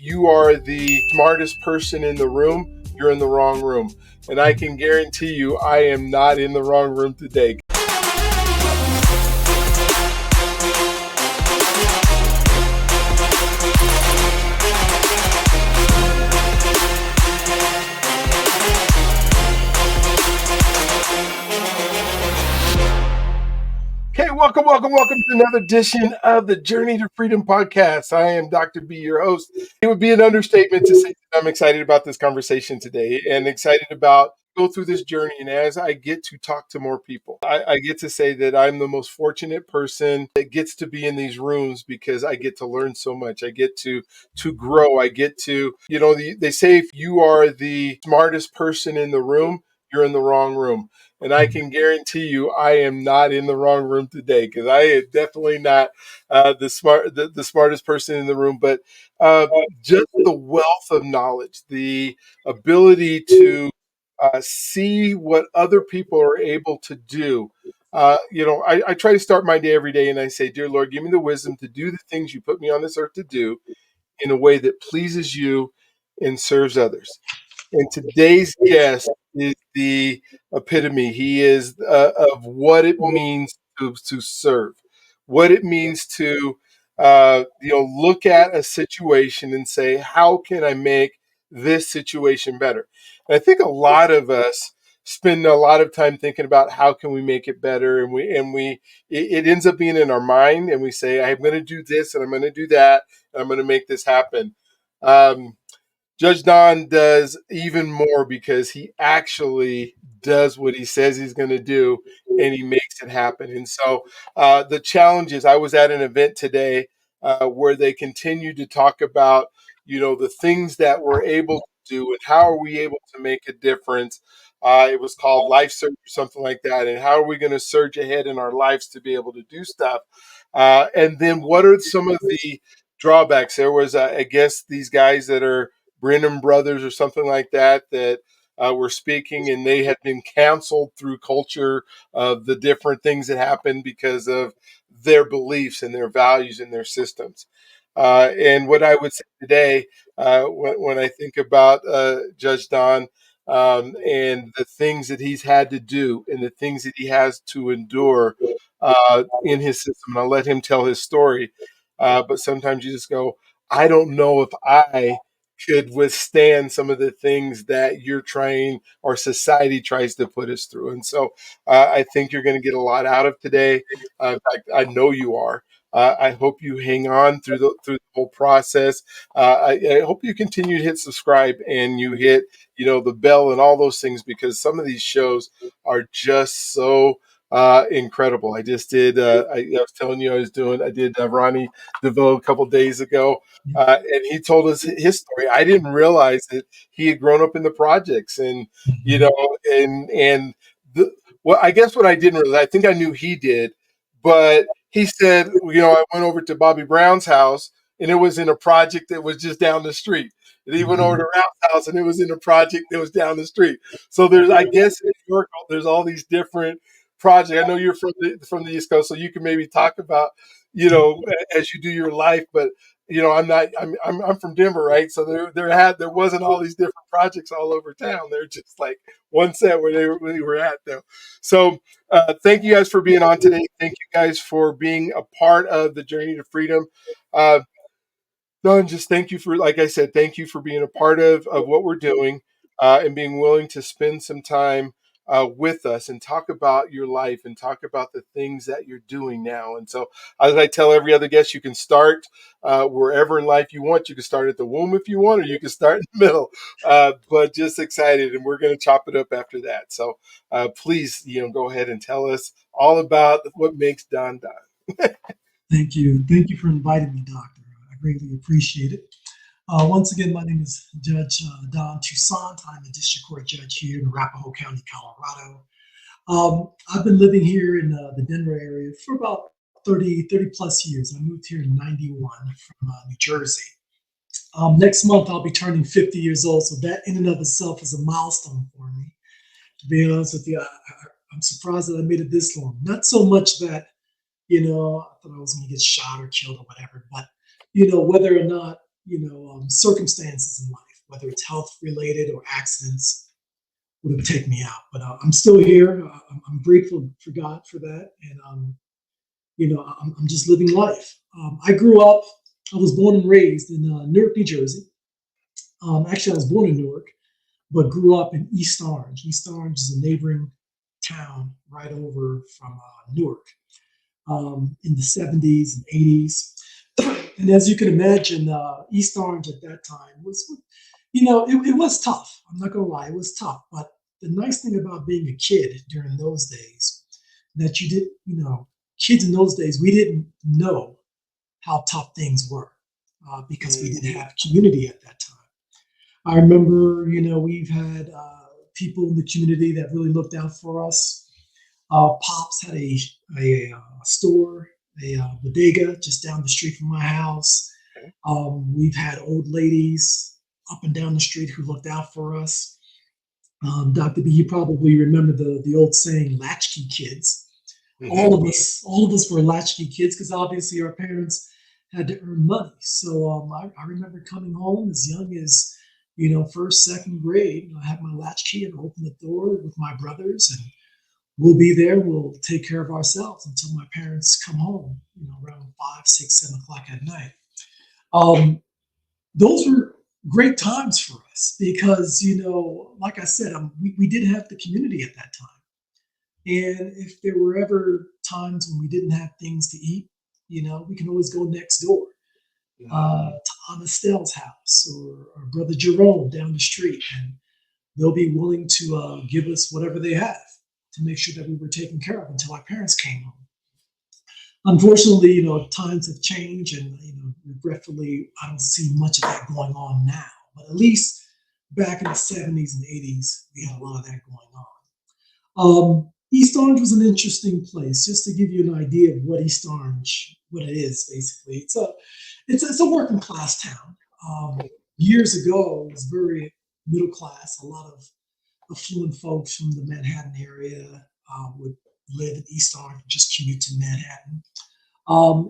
you are the smartest person in the room, you're in the wrong room. And I can guarantee you, I am not in the wrong room today. Okay, welcome to another edition of the Journey to Freedom podcast. I am Dr. B, your host. It would be an understatement to say that I'm excited about this conversation today and excited about go through this journey. And as I get to talk to more people, I get to say that I'm the most fortunate person that gets to be in these rooms because I get to learn so much. I get to grow. I get to, they say if you are the smartest person in the room, you're in the wrong room. And I can guarantee you, I am not in the wrong room today because I am definitely not the smartest person in the room. But just the wealth of knowledge, the ability to see what other people are able to do. I try to start my day every day and I say, "Dear Lord, give me the wisdom to do the things you put me on this earth to do in a way that pleases you and serves others." And today's guest is the epitome. He is of what it means to serve, what it means to look at a situation and say, how can I make this situation better? And I think a lot of us spend a lot of time thinking about how can we make it better, and it ends up being in our mind, and we say, I'm going to do this, and I'm going to do that, and I'm going to make this happen. Judge Don does even more because he actually does what he says he's going to do and he makes it happen. And so the challenge is I was at an event today where they continued to talk about, the things that we're able to do and how are we able to make a difference. It was called Life Surge or something like that. And how are we going to surge ahead in our lives to be able to do stuff? And then what are some of the drawbacks? There was, I guess, these guys that are Brennan Brothers or something like that were speaking, and they had been canceled through culture of the different things that happened because of their beliefs and their values and their systems. And what I would say today, when I think about Judge Don and the things that he's had to do and the things that he has to endure in his system, and I'll let him tell his story. But sometimes you just go, I don't know if I could withstand some of the things that you're trying or society tries to put us through. And so I think you're going to get a lot out of today. In fact, I know you are. I hope you hang on through the whole process. I hope you continue to hit subscribe and you hit the bell and all those things because some of these shows are just so incredible. I just did. I was telling you I did Ronnie DeVoe a couple days ago. And he told us his story. I didn't realize that he had grown up in the projects, and well, I guess what I didn't realize, I think I knew he did, but he said, I went over to Bobby Brown's house, and it was in a project that was just down the street. And he went over to Ralph's house, and it was in a project that was down the street. So there's, I guess, in New York, there's all these different projects. I know you're from the East Coast, so you can maybe talk about, as you do your life, but I'm from Denver, right? So there wasn't all these different projects all over town. They're just like one set where we were at though. So thank you guys for being on today. Thank you guys for being a part of the Journey to Freedom. No, and just thank you for, like I said, thank you for being a part of what we're doing and being willing to spend some time with us and talk about your life and talk about the things that you're doing now. And so, as I tell every other guest, you can start wherever in life you want. You can start at the womb if you want, or you can start in the middle. But just excited, and we're going to chop it up after that. So please, go ahead and tell us all about what makes Don Don. Thank you. Thank you for inviting me, Doctor. I greatly appreciate it. Once again, my name is Judge Don Toussaint. I'm a district court judge here in Arapahoe County, Colorado. I've been living here in the Denver area for about 30 plus years. I moved here in 91 from New Jersey. Next month, I'll be turning 50 years old. So that in and of itself is a milestone for me. To be honest with you, I'm surprised that I made it this long. Not so much that, I thought I was going to get shot or killed or whatever, but, whether or not, circumstances in life, whether it's health related or accidents, would have taken me out. But I'm still here. I'm grateful for God for that, and I'm just living life. I grew up. I was born and raised in Newark, New Jersey. Actually, I was born in Newark, but grew up in East Orange. East Orange is a neighboring town right over from Newark in the 70s and 80s. And as you can imagine, East Orange at that time was, it was tough. I'm not going to lie, it was tough. But the nice thing about being a kid during those days, that you did, kids in those days, we didn't know how tough things were because we didn't Mhm. have community at that time. I remember, we've had people in the community that really looked out for us. Pops had a store, a bodega just down the street from my house. Okay. We've had old ladies up and down the street who looked out for us. Dr. B, you probably remember the old saying, latchkey kids. Mhm. All of us were latchkey kids because obviously our parents had to earn money. So I remember coming home as young as first, second grade. I had my latchkey and open the door with my brothers, and we'll be there. We'll take care of ourselves until my parents come home. Around 5, 6, 7 o'clock at night. Um, those were great times for us because like I said, we did have the community at that time. And if there were ever times when we didn't have things to eat, we can always go next door Mhm. to Aunt Estelle's house or Brother Jerome down the street, and they'll be willing to give us whatever they have to make sure that we were taken care of until our parents came home. Unfortunately, times have changed, and regretfully, I don't see much of that going on now. But at least back in the 70s and 80s, we had a lot of that going on. East Orange was an interesting place. Just to give you an idea of what East Orange, what it is, basically, it's a working class town. Years ago, it was very middle class. A lot of affluent folks from the Manhattan area would live in East Orange, just commute to Manhattan.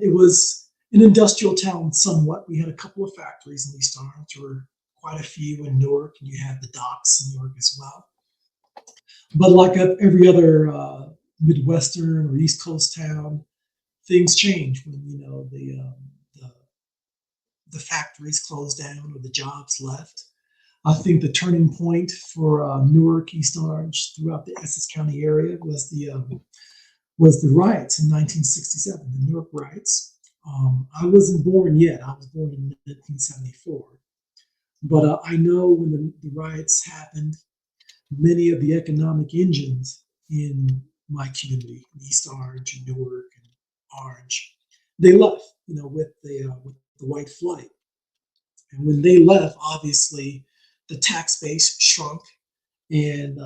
It was an industrial town, somewhat. We had a couple of factories in East Orange. There were quite a few in Newark, and you had the docks in Newark as well. But like every other Midwestern or East Coast town, things change when the the factories closed down or the jobs left. I think the turning point for Newark, East Orange, throughout the Essex County area was the riots in 1967, the Newark riots. I wasn't born yet. I was born in 1974. But I know when the riots happened, many of the economic engines in my community, in East Orange and Newark and Orange, they left, with the white flight. And when they left, obviously, the tax base shrunk and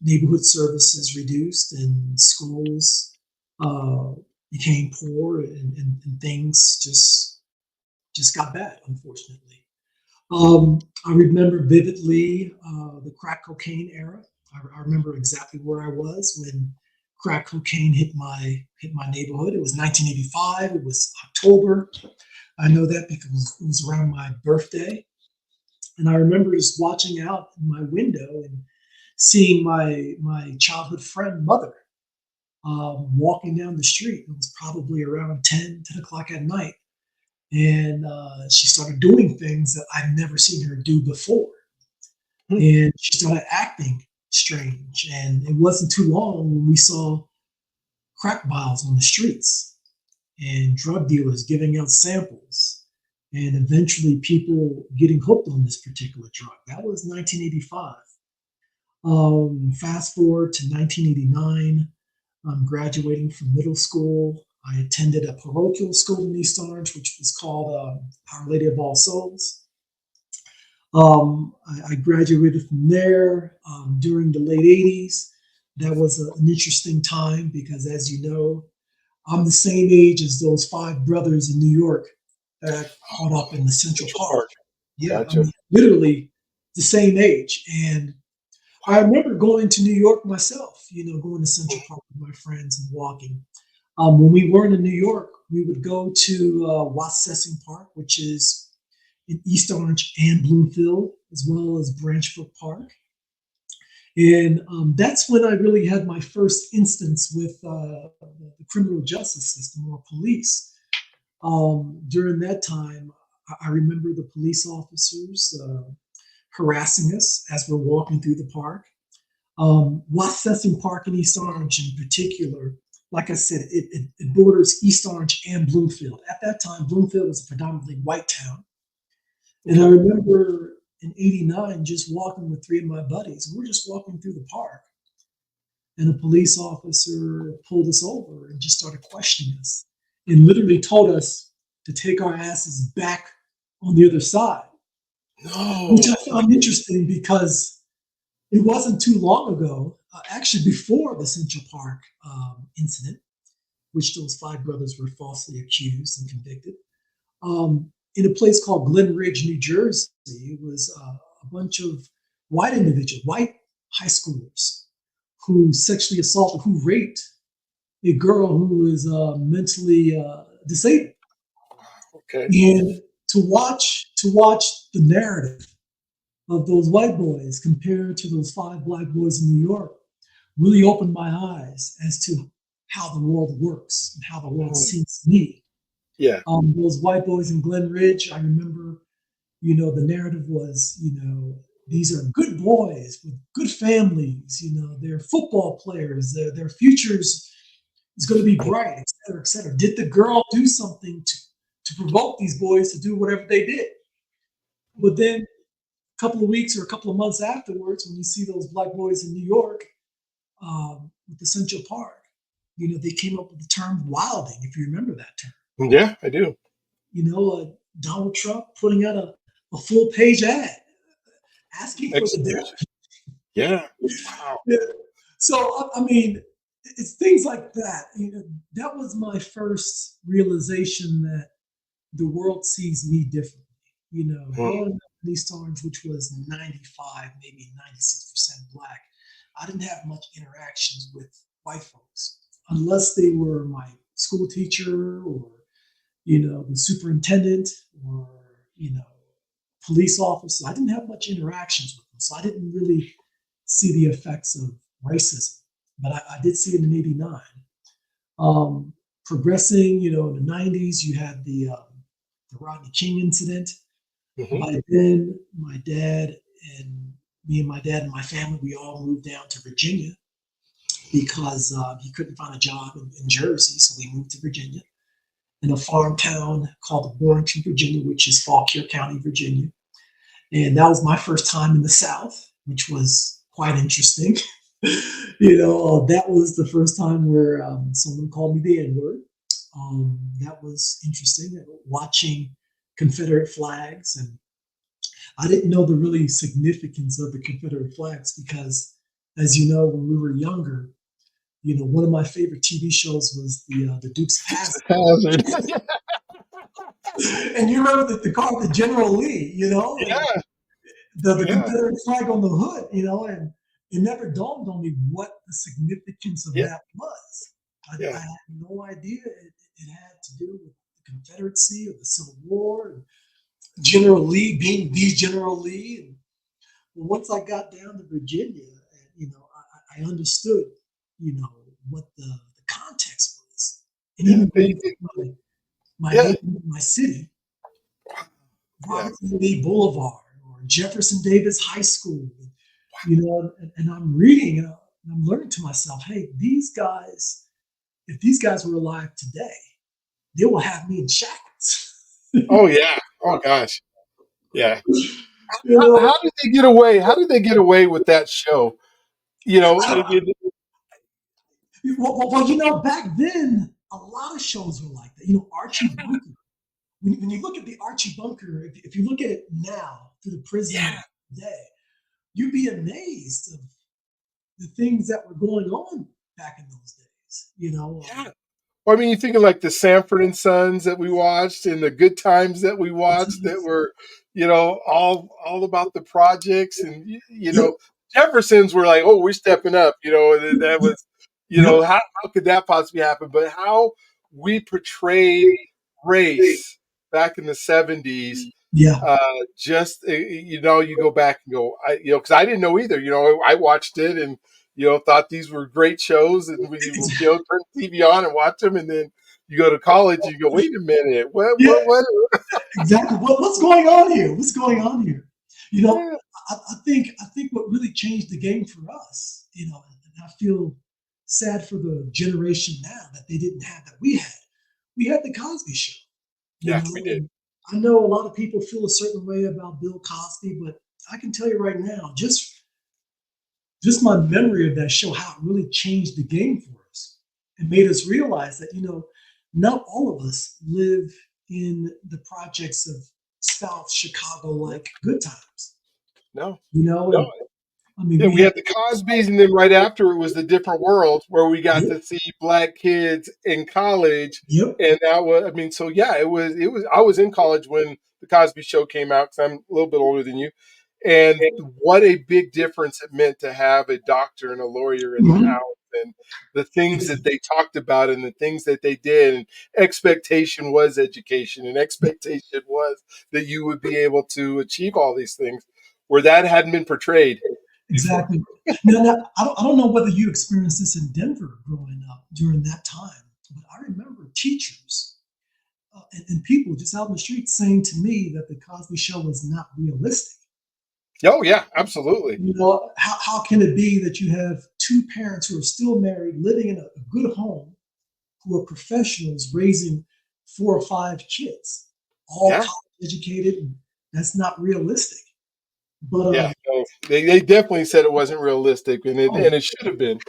neighborhood services reduced and schools uh, became poor and things just got bad, unfortunately. I remember vividly the crack cocaine era. I remember exactly where I was when crack cocaine hit my neighborhood. It was 1985. It was October. I know that because it was around my birthday, and I remember just watching out in my window and seeing my childhood friend mother walking down the street. It was probably around 10 o'clock at night, and she started doing things that I'd never seen her do before. Hmm. And she started acting strange. And it wasn't too long when we saw crack vials on the streets and drug dealers giving out samples and eventually people getting hooked on this particular drug. That was 1985. Fast forward to 1989, I'm graduating from middle school. I attended a parochial school in East Orange, which was called Our Lady of All Souls. I graduated from there during the late 80s. That was an interesting time because, as you know, I'm the same age as those five brothers in New York that caught up in the Central Central Park. Park. Yeah, I Gotcha. mean, literally the same age. And I Wow. remember going to New York myself, going to Central Park with my friends and walking. When we weren't in New York, we would go to Wassesing Park, which is in East Orange and Bloomfield, as well as Branchbrook Park. And that's when I really had my first instance with the criminal justice system or police. During that time, I remember the police officers harassing us as we're walking through the park. Wassesing Park in East Orange, in particular, like I said, it borders East Orange and Bloomfield. At that time, Bloomfield was a predominantly white town. And I Okay. remember in '89 just walking with three of my buddies. We were just walking through the park, and a police officer pulled us over and just started questioning us and literally told us to take our asses back on the other side, which No. I found interesting because it wasn't too long ago, actually before the Central Park incident, which those five brothers were falsely accused and convicted. In a place called Glen Ridge, New Jersey, it was a bunch of white individuals, white high schoolers, who sexually assaulted, who raped a girl who was mentally disabled. Okay. And to watch the narrative of those white boys compared to those five black boys in New York really opened my eyes as to how the world works and how the world Mm. sees me. Yeah. Those white boys in Glen Ridge, I remember, the narrative was, these are good boys with good families, they're football players, their futures is going to be bright, et cetera, et cetera. Did the girl do something to provoke these boys to do whatever they did? But then a couple of weeks or a couple of months afterwards, when you see those black boys in New York with the Central Park, they came up with the term wilding, if you remember that term. Yeah, I do. Donald Trump putting out a full page ad asking for the Execution. death. Yeah. Wow. Yeah. So, I mean, it's things like that. That was my first realization that the world sees me differently. Mm. Growing up in East Orange, which was 95, maybe 96% black, I didn't have much interactions with white folks unless they were my school teacher or, the superintendent or, police officer. I didn't have much interactions with them. So I didn't really see the effects of racism, but I did see it in '89. Progressing, in the '90s, you had the Rodney King incident. Hmm. By then, my dad and me and my dad and my family, we all moved down to Virginia because he couldn't find a job in Jersey, so we moved to Virginia in a farm town called Warrenton, Virginia, which is Fauquier County, Virginia. And that was my first time in the South, which was quite interesting. That was the first time where someone called me the N word. That was interesting. Watching Confederate flags, and I didn't know the really significance of the Confederate flags because, as you know, when we were younger, one of my favorite TV shows was the Dukes of Hazzard. Hazard. And you remember the car, the General Lee, and Yeah. the Yeah. Confederate flag on the hood, and it never dawned on me what the significance of Yeah. that was. I Yeah. had no idea it had to do with the Confederacy or the Civil War, and General Lee being the General Lee. And once I got down to Virginia, and, I understood, what the context was. And Yeah. even going to my Yeah. neighborhood, my city, Yeah. Robert E. Lee Boulevard or Jefferson Davis High School, and I'm reading and I'm learning to myself, hey, these guys, if these guys were alive today, they will have me in shackles. Oh yeah. Oh gosh. Yeah. you How know, did they get away? How did they get away with that show? back then, a lot of shows were like that. Archie Bunker. When you look at the Archie Bunker, if you look at it now through the prism of Yeah. today, you'd be amazed of the things that were going on back in those days. Yeah. Well, I mean, you think of like the Sanford and Sons that we watched and the Good Times that we watched that were, all about the projects and Yep, Jeffersons were like, oh, we're stepping up, and that yep, was, yep. how could that possibly happen? But how we portrayed race back in the '70s, Yeah, Just you go back and go, because I didn't know either. I watched it and thought these were great shows, and we turn the TV on and watch them, and then you go to college and you go, wait a minute, yeah, what? exactly. What's going on here? What's going on here? You know, Yeah, I think what really changed the game for us, and I feel sad for the generation now that they didn't have that we had. We had the Cosby Show, yeah, we did. and I know a lot of people feel a certain way about Bill Cosby, but I can tell you right now, just my memory of that show, how it really changed the game for us and made us realize that, not all of us live in the projects of South Chicago like good times, No, no. and I mean, Yeah, we we had, had the Cosbys, and then right after it was the Different World, where we got yep, to see black kids in college, yep, and that was, I mean, so yeah, it was. I was in college when the Cosby Show came out because I'm a little bit older than you, and what a big difference it meant to have a doctor and a lawyer in the mhm, house, and the things that exactly, they talked about and the things that they did, and expectation was education, and expectation was that you would be able to achieve all these things, where that hadn't been portrayed before. exactly. Now, I don't know whether you experienced this in Denver growing up during that time, but I remember teachers and people just out in the street saying to me that the Cosby Show was not realistic. Oh yeah, absolutely. How can it be that you have two parents who are still married, living in a good home, who are professionals raising four or five kids, all Yeah, college educated? And that's not realistic. But yeah. No, they definitely said it wasn't realistic, and oh, it should have been.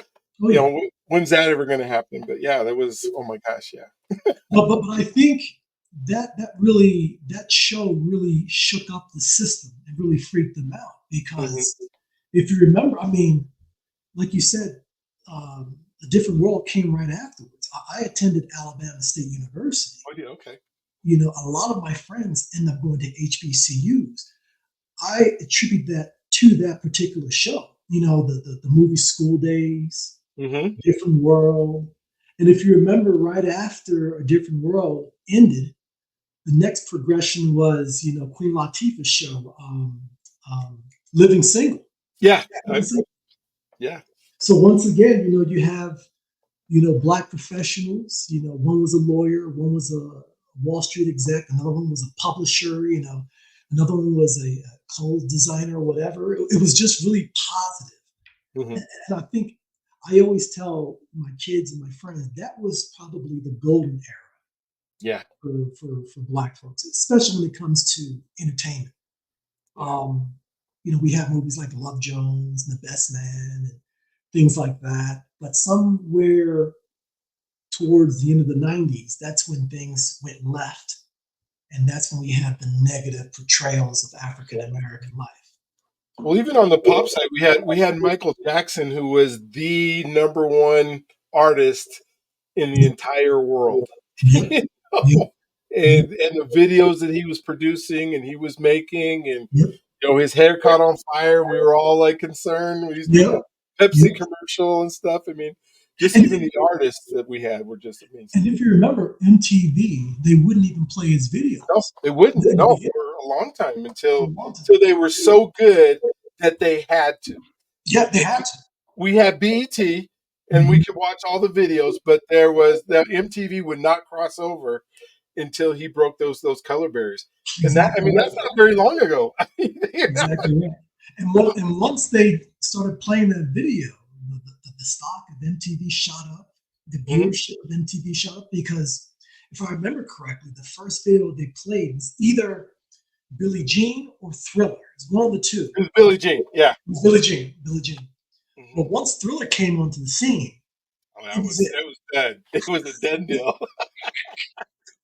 oh yeah. When's that ever going to happen? But yeah, that was. Oh my gosh, yeah. But I think that show really shook up the system and really freaked them out Hmm. because if you remember, I mean, like you said, a different world came right afterwards. I attended Alabama State University. Oh yeah, okay. A lot of my friends end up going to HBCUs. I attribute that to that particular show. The movie School Days, Hmm. Different World. And if you remember, right after A Different World ended, the next progression was, Queen Latifah's show, Living Single. Yeah, Living Single. yeah, So once again, you have, black professionals. One was a lawyer, one was a Wall Street exec, another one was a publisher. Another one was a clothes designer or whatever. It was just really positive. hmm, And I think I always tell my kids and my friends that was probably the golden era yeah, for black folks, especially when it comes to entertainment. yeah. Um, we have movies like Love Jones and The Best Man and things like that. But somewhere towards the end of the 90s, that's when things went left. And that's when we had the negative portrayals of African American life. Well, even on the pop side, we had Michael Jackson, who was the number one artist in the Yep, entire world. yep, You yep, know? yep, And the videos that he was producing and he was making, and yep, his hair caught on fire. We were all like concerned. He was doing yep, the Pepsi yep. commercial and stuff. I mean, just And, even the artists that we had were just amazing. and if you remember MTV, they wouldn't even play his No, videos they wouldn't. in the No, beginning for a long time for a until long time. they were so good that they had to. Yeah, they had to. We had BET and we Mhm. could watch all the videos, but there was that MTV would not cross over until he broke those color barriers. And that, I Exactly mean, right. that's not very long ago. Exactly right. And once they started playing that video, the stock of MTV shot up, the Mhm. viewership of MTV shot up because if I remember correctly, the first video they played was either Billie Jean or Thriller. It's one of the two. It was Billie Jean. Yeah. It was Billie Jean. Billie Jean. Mhm. But once Thriller came onto the scene, Oh, it was it. it was dead. It was a dead deal.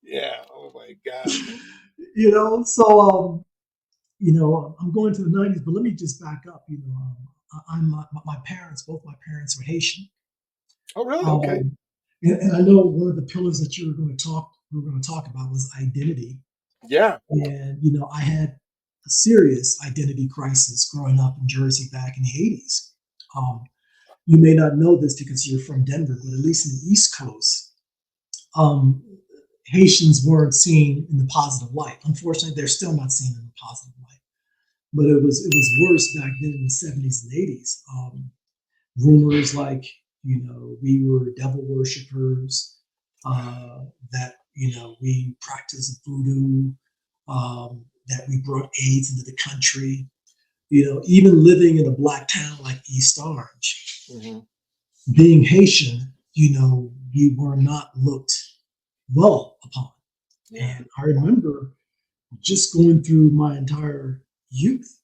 Yeah. Oh my gosh. So I'm going to the 90s, but let me just back up. I'm my parents, both my parents are Haitian. Oh really? Okay. Um, and I know one of the pillars that we were going to talk about was identity. Yeah. And, I had a serious identity crisis growing up in Jersey back in the 80s. Um, you may not know this because you're from Denver, but at least in the East Coast, um, Haitians weren't seen in the positive light. Unfortunately, they're still not seen in the positive light. But it was worse back then in the 70s and 80s. Rumors like, we were devil worshippers, that, we practiced voodoo, that we brought AIDS into the country. Even living in a black town like East Orange, Hmm. being Haitian, we were not looked well upon. Yeah. And I remember just going through my entire youth,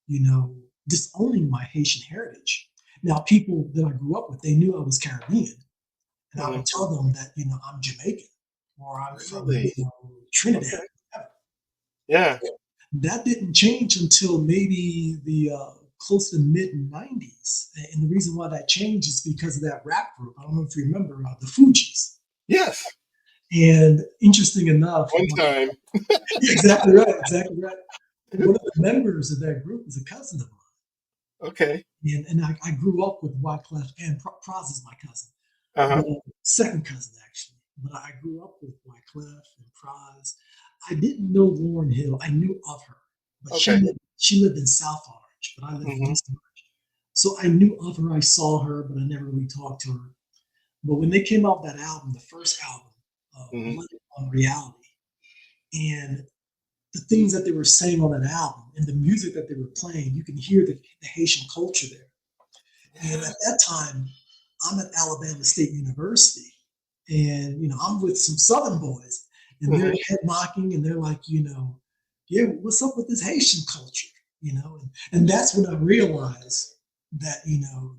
you know, disowning my Haitian heritage. Now, people that I grew up with, they knew I was Caribbean, and I Hmm. would tell them that, I'm Jamaican or I'm from, Really? Trinidad. Okay. Yeah. That didn't change until maybe the close to the mid 90s. And the reason why that changed is because of that rap group. I don't know if you remember the Fugees. Yes. And interesting enough, One time. exactly right, exactly right. One of the members of that group is a cousin of mine. Okay. And I grew up with Wyclef and Praz is my cousin, Uh-huh. but second cousin actually. But I grew up with Wyclef and Praz. I didn't know Lauren Hill. I knew of her, but Okay. she lived in South Orange, but I lived in Hmm. East Orange. So I knew of her. I saw her, but I never really talked to her. But when they came out with that album, the first album, Hmm. Blood on Reality, and the things that they were saying on that album and the music that they were playing, you can hear the Haitian culture there. And Yeah. at that time, I'm at Alabama State University, and I'm with some Southern boys, and they're Hmm. head knocking, and they're like, yeah, what's up with this Haitian culture, and that's when I realized that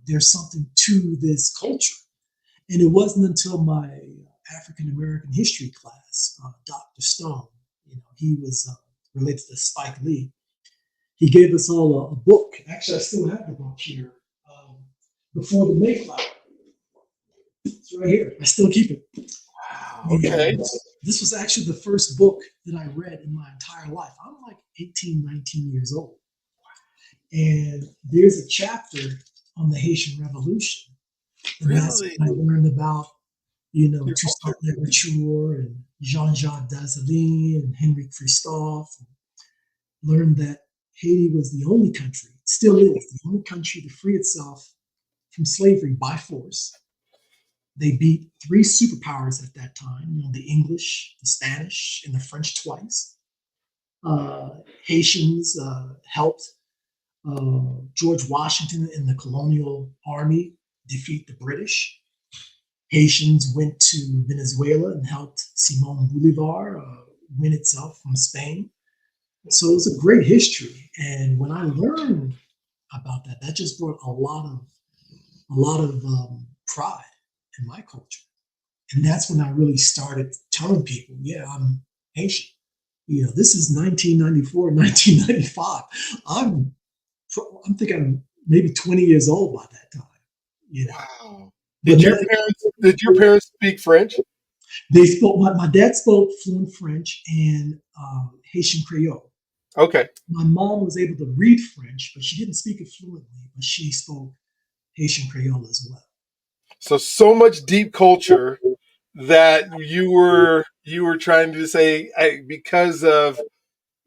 there's something to this culture, and it wasn't until my African American history class, Dr. Stone, he was related to Spike Lee. He gave us all a book. Actually, I still have the book here. Um, Before the Mayflower. It's right here. I still keep it. Wow. Okay. And this was actually the first book that I read in my entire life. I'm like 18, 19 years old. And there's a chapter on the Haitian Revolution. And that's Really? when I learned about, Your Toussaint culture. Louverture and Jean-Jacques Dessalines and Henry Christophe. And learned that Haiti was the only country, still is the only country to free itself from slavery by force. They beat three superpowers at that time, the English, the Spanish, and the French twice. Haitians helped George Washington and the colonial army defeat the British. Haitians went to Venezuela and helped Simon Bolivar win itself from Spain. So it's a great history. And when I learned about that, that just brought a lot of pride in my culture. And that's when I really started telling people, yeah, I'm Haitian. This is 1994, 1995. I'm I'm thinking I'm maybe 20 years old by that time. You know, Wow. but nothing. Did your parents speak French? They spoke. My dad spoke fluent French and Haitian Creole. Okay. My mom was able to read French, but she didn't speak it fluently. But she spoke Haitian Creole as well. So much deep culture that you were trying to say because of and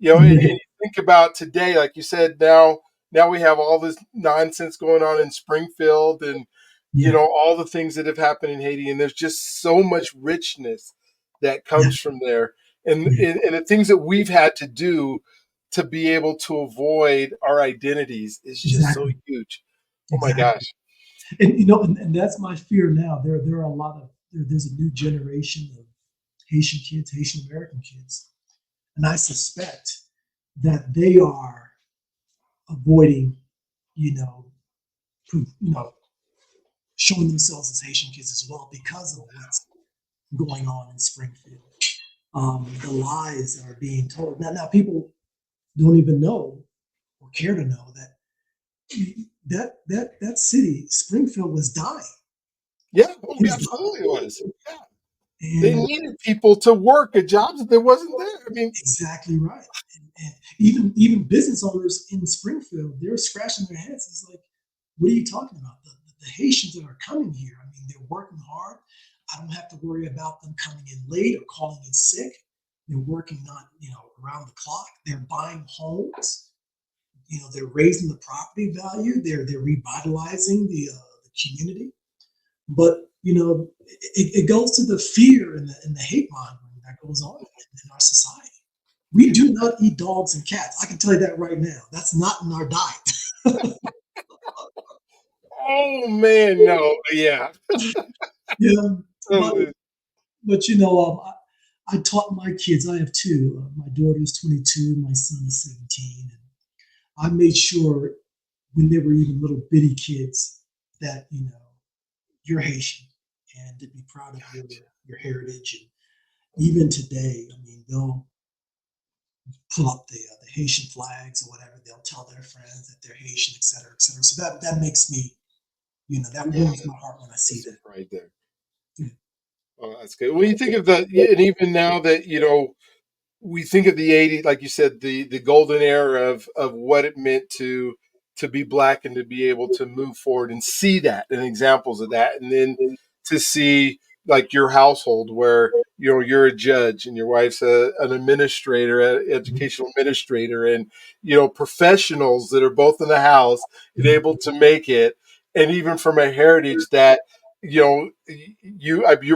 Yeah, you think about today, like you said, now we have all this nonsense going on in Springfield, and yeah, all the things that have happened in Haiti, and there's just so much richness that yeah, comes from there, and yeah, and the things that we've had to do to be able to avoid our identities is just so exactly, huge. Oh my exactly. gosh. And and that's my fear now. There are a lot of there's a new generation of Haitian kids, Haitian American kids, and I suspect that they are avoiding, you know, showing themselves as Haitian kids as well because of what's going on in Springfield. The lies that are being told now, people don't even know or care to know that that city, Springfield, was dying. Yeah, It was absolutely it was. Yeah. dying, They and needed people to work at jobs that there wasn't there. I mean, exactly right. And even business owners in Springfield, they're scratching their heads. It's like, what are you talking about? The Haitians that are coming here, I mean, they're working hard. I don't have to worry about them coming in late or calling in sick. They're working not, around the clock. They're buying homes. They're raising the property value. They're revitalizing the community. But it goes to the fear and the hate mongering that goes on in our society. We do not eat dogs and cats. I can tell you that right now. That's not in our diet. Oh man, no, yeah. Yeah, but Oh, I taught my kids. I have two. My daughter is 22. My son is 17. And I made sure when they were even little bitty kids that you're Haitian and to be proud of your heritage. And even today, I mean, they'll pull up the Haitian flags or whatever. They'll tell their friends that they're Haitian, et cetera, et cetera. So that makes me, that yeah, warms my heart when I see there's some that. pride there. Yeah. Oh, that's good. When you think of the, yeah, and even now that we think of the '80s, like you said, the golden era of what it meant to be black and to be able to move forward and see that and examples of that, and then to see like your household where you're a judge and your wife's an administrator, an Mhm. educational administrator, and professionals that are both in the house and Yeah. able to make it, and even from a heritage that you're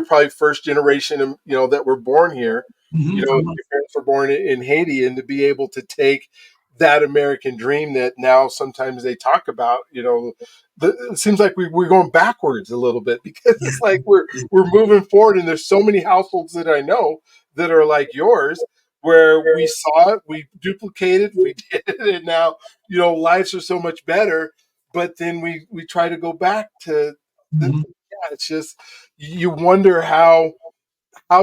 probably first generation, that were born here. I Your was. parents were born in Haiti, and to be able to take that American dream that now sometimes they talk about, it seems like we're going backwards a little bit because Yeah. it's like we're moving forward, and there's so many households that I know that are like yours, where we saw it, we duplicated, we did it, and now lives are so much better. But then we try to go back to the, Mhm. yeah, it's just you wonder how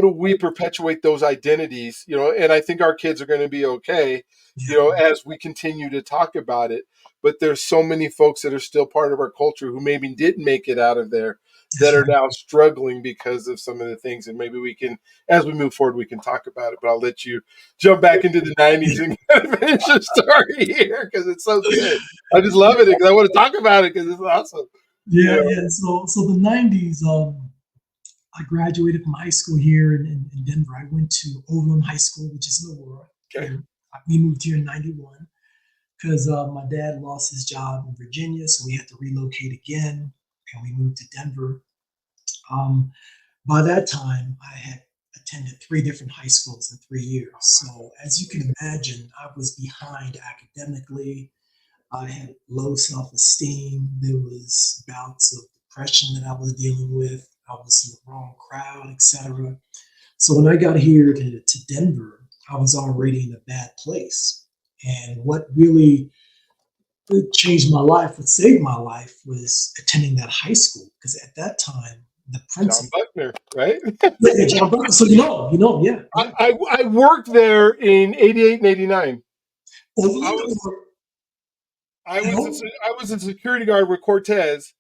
do we perpetuate those identities, and I think our kids are going to be okay, Yeah. as we continue to talk about it. But there's so many folks that are still part of our culture who maybe didn't make it out of there that That's are right. now struggling because of some of the things, and maybe we can, as we move forward, we can talk about it. But I'll let you jump back into the '90s and kind of finish your story here because it's so good. I just love it because I want to talk about it because it's awesome. Yeah, yeah. So the '90s. I graduated from high school here in Denver. I went to Overland High School, which is in Aurora. Okay. And we moved here in '91 because my dad lost his job in Virginia, so we had to relocate again, and we moved to Denver. Um, by that time, I had attended three different high schools in 3 years. So as you can imagine, I was behind academically. I had low self-esteem. There was bouts of depression that I was dealing with. I was in the wrong crowd, etc. So when I got here to Denver, I was already in a bad place. And what really changed my life, what saved my life, was attending that high school. Because at that time, the John principal, Buckner, right? yeah, yeah, John Brown. So yeah, yeah. I worked there in '88 and '89. I Overland was or I at was home? I was a security guard with Cortez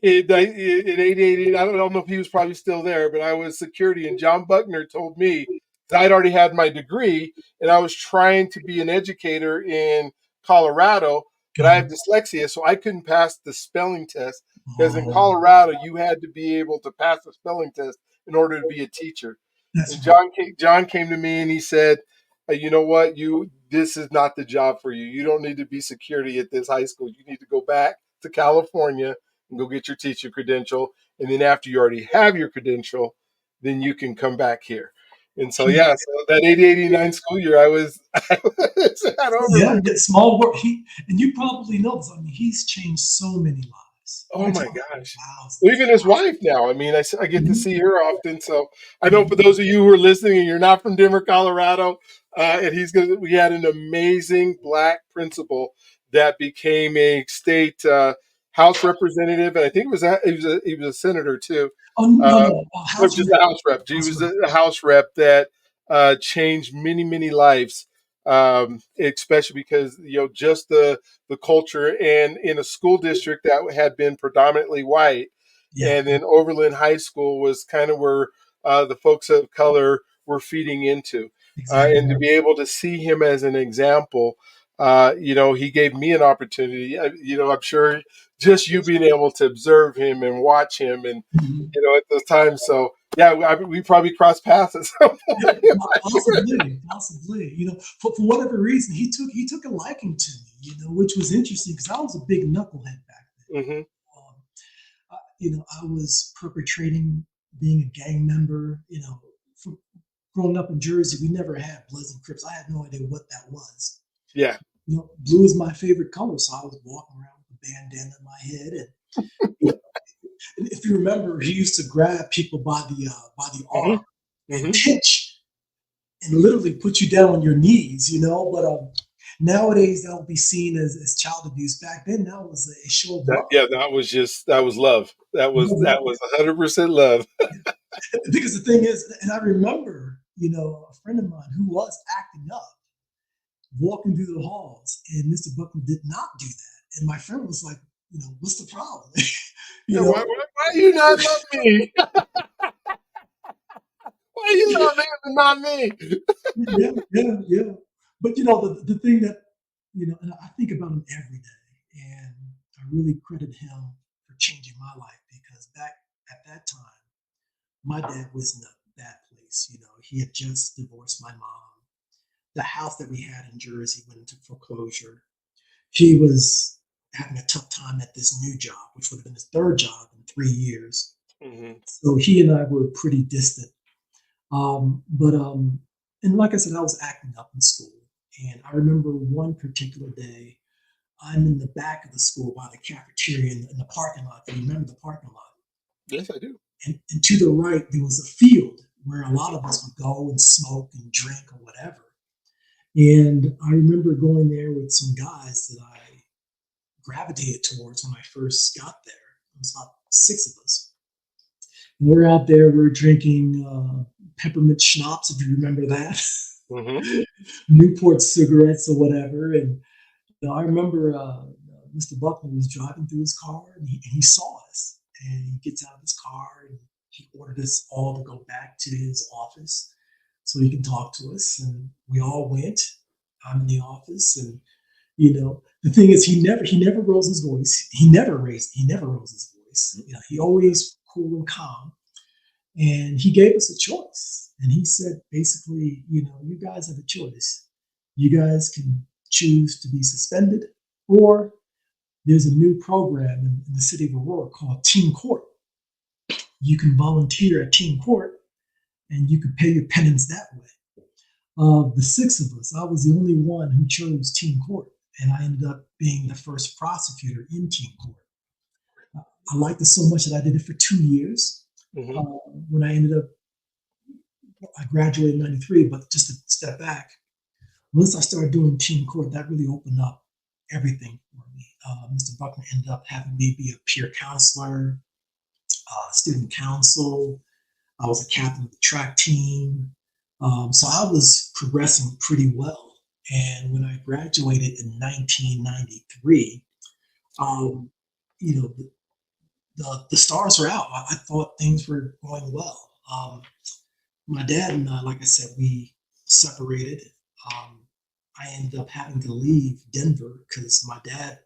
in '88. I don't know if he was probably still there, but I was security, and John Buckner told me that I'd already had my degree, and I was trying to be an educator in Colorado, but I Got have it. dyslexia, so I couldn't pass the spelling test because in Oh, Colorado you had to be able to pass the spelling test in order to be a teacher. that's And right. John came to me and he said, you know what, this is not the job for you. You don't need to be security at this high school. You need to go back to California and go get your teacher credential. And then after you already have your credential, then you can come back here. And so, He, yeah, so that '89 school year, I was, I was at yeah, Overland. yeah, small work. And you probably know this. I mean, he's changed so many lives. Oh We're my talking gosh. Well, thousands, even his thousands. wife now. I mean, I get to Mhm, see her often. So I know for mhm. those of you who are listening and you're not from Denver, Colorado, and we had an amazing black principal that became a state House representative, and I think he was a senator too. Oh no, Uh, no, or house just rep, a House rep. He house was rep. a House rep that changed many, many lives, especially because just the culture, and in a school district that had been predominantly white, Yeah, and then Overland High School was kind of where the folks of color were feeding into, and exactly. to be able to see him as an example, he gave me an opportunity. I'm sure just you being able to observe him and watch him, and Mhm. at those times. So yeah, we probably crossed paths at some Yeah, point. I'm not sure. possibly, possibly. For whatever reason, he took a liking to me. Which was interesting because I was a big knucklehead back then. Hmm. Um, I was perpetrating being a gang member. From growing up in Jersey, we never had Bloods and Crips. I had no idea what that was. Yeah. Blue is my favorite color, so I was walking around with a bandana in my head, and you know, if you remember, he used to grab people by the Hmm. arm and Hmm. pinch and literally put you down on your knees. But nowadays that would be seen as child abuse. Back then, that was a show of That, love. yeah, that was love. That was 100% love. Because the thing is, and I remember, a friend of mine who was acting up, walking through the halls, and Mr. Buckman did not do that. And my friend was like, what's the problem? you Yeah, know, why you not love me? Why you love him and not me? yeah, yeah, yeah. But the thing that and I think about him every day, and I really credit him for changing my life because back at that time, my dad was in a bad place. He had just divorced my mom. The house that we had in Jersey went into foreclosure. He was having a tough time at this new job, which would have been his third job in 3 years. Hmm. So he and I were pretty distant. But and like I said, I was acting up in school, and I remember one particular day, I'm in the back of the school by the cafeteria in the parking lot. If you remember the parking lot, Yes, I do. and to the right there was a field where a lot of us would go and smoke and drink or whatever. And I remember going there with some guys that I gravitated towards when I first got there. It was about six of us. We're out there, we're drinking peppermint schnapps, if you remember that. Hmm. Newport cigarettes or whatever. And I remember Mr. Buckner was driving through his car, and he saw us, and he gets out of his car, and he ordered us all to go back to his office so he can talk to us. And we all went. I'm in the office, and the thing is, he never rose his voice. He never rose his voice. He always cool and calm. And he gave us a choice. And he said, basically, you guys have a choice. You guys can choose to be suspended, or there's a new program in the city of Aurora called Teen Court. You can volunteer at Teen Court, and you can pay your penance that way. Of the six of us, I was the only one who chose Teen Court, and I ended up being the first prosecutor in Teen Court. I liked it so much that I did it for 2 years. Hmm. Uh, when I graduated in '93, but just to step back, once I started doing Teen Court, that really opened up everything for me. Mr. Buckner ended up having me be a peer counselor, student council. I was a captain of the track team. So I was progressing pretty well. And when I graduated in 1993, um, the stars were out. I thought things were going well. My dad and I, like I said, we separated. Um, I ended up having to leave Denver because my dad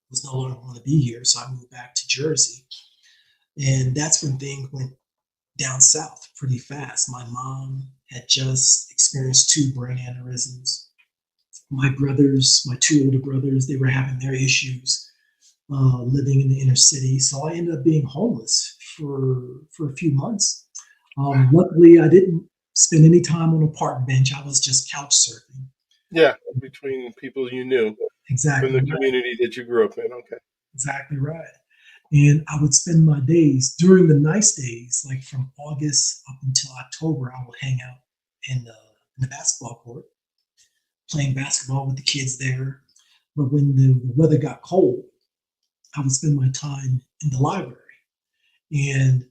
was no longer going to be here. So I moved back to Jersey. And that's when things went down south pretty fast. My mom had just experienced two brain aneurysms. My brothers, my two older brothers, they were having their issues living in the inner city. So I ended up being homeless for a few months. Luckily, I didn't spend any time on a park bench. I was just couch surfing. Yeah, between people you knew from Exactly the right. community that you grew up in. Okay. Exactly right. And I would spend my days during the nice days, like from August up until October, I would hang out in the basketball court, playing basketball with the kids there. But when the weather got cold, I would spend my time in the library. And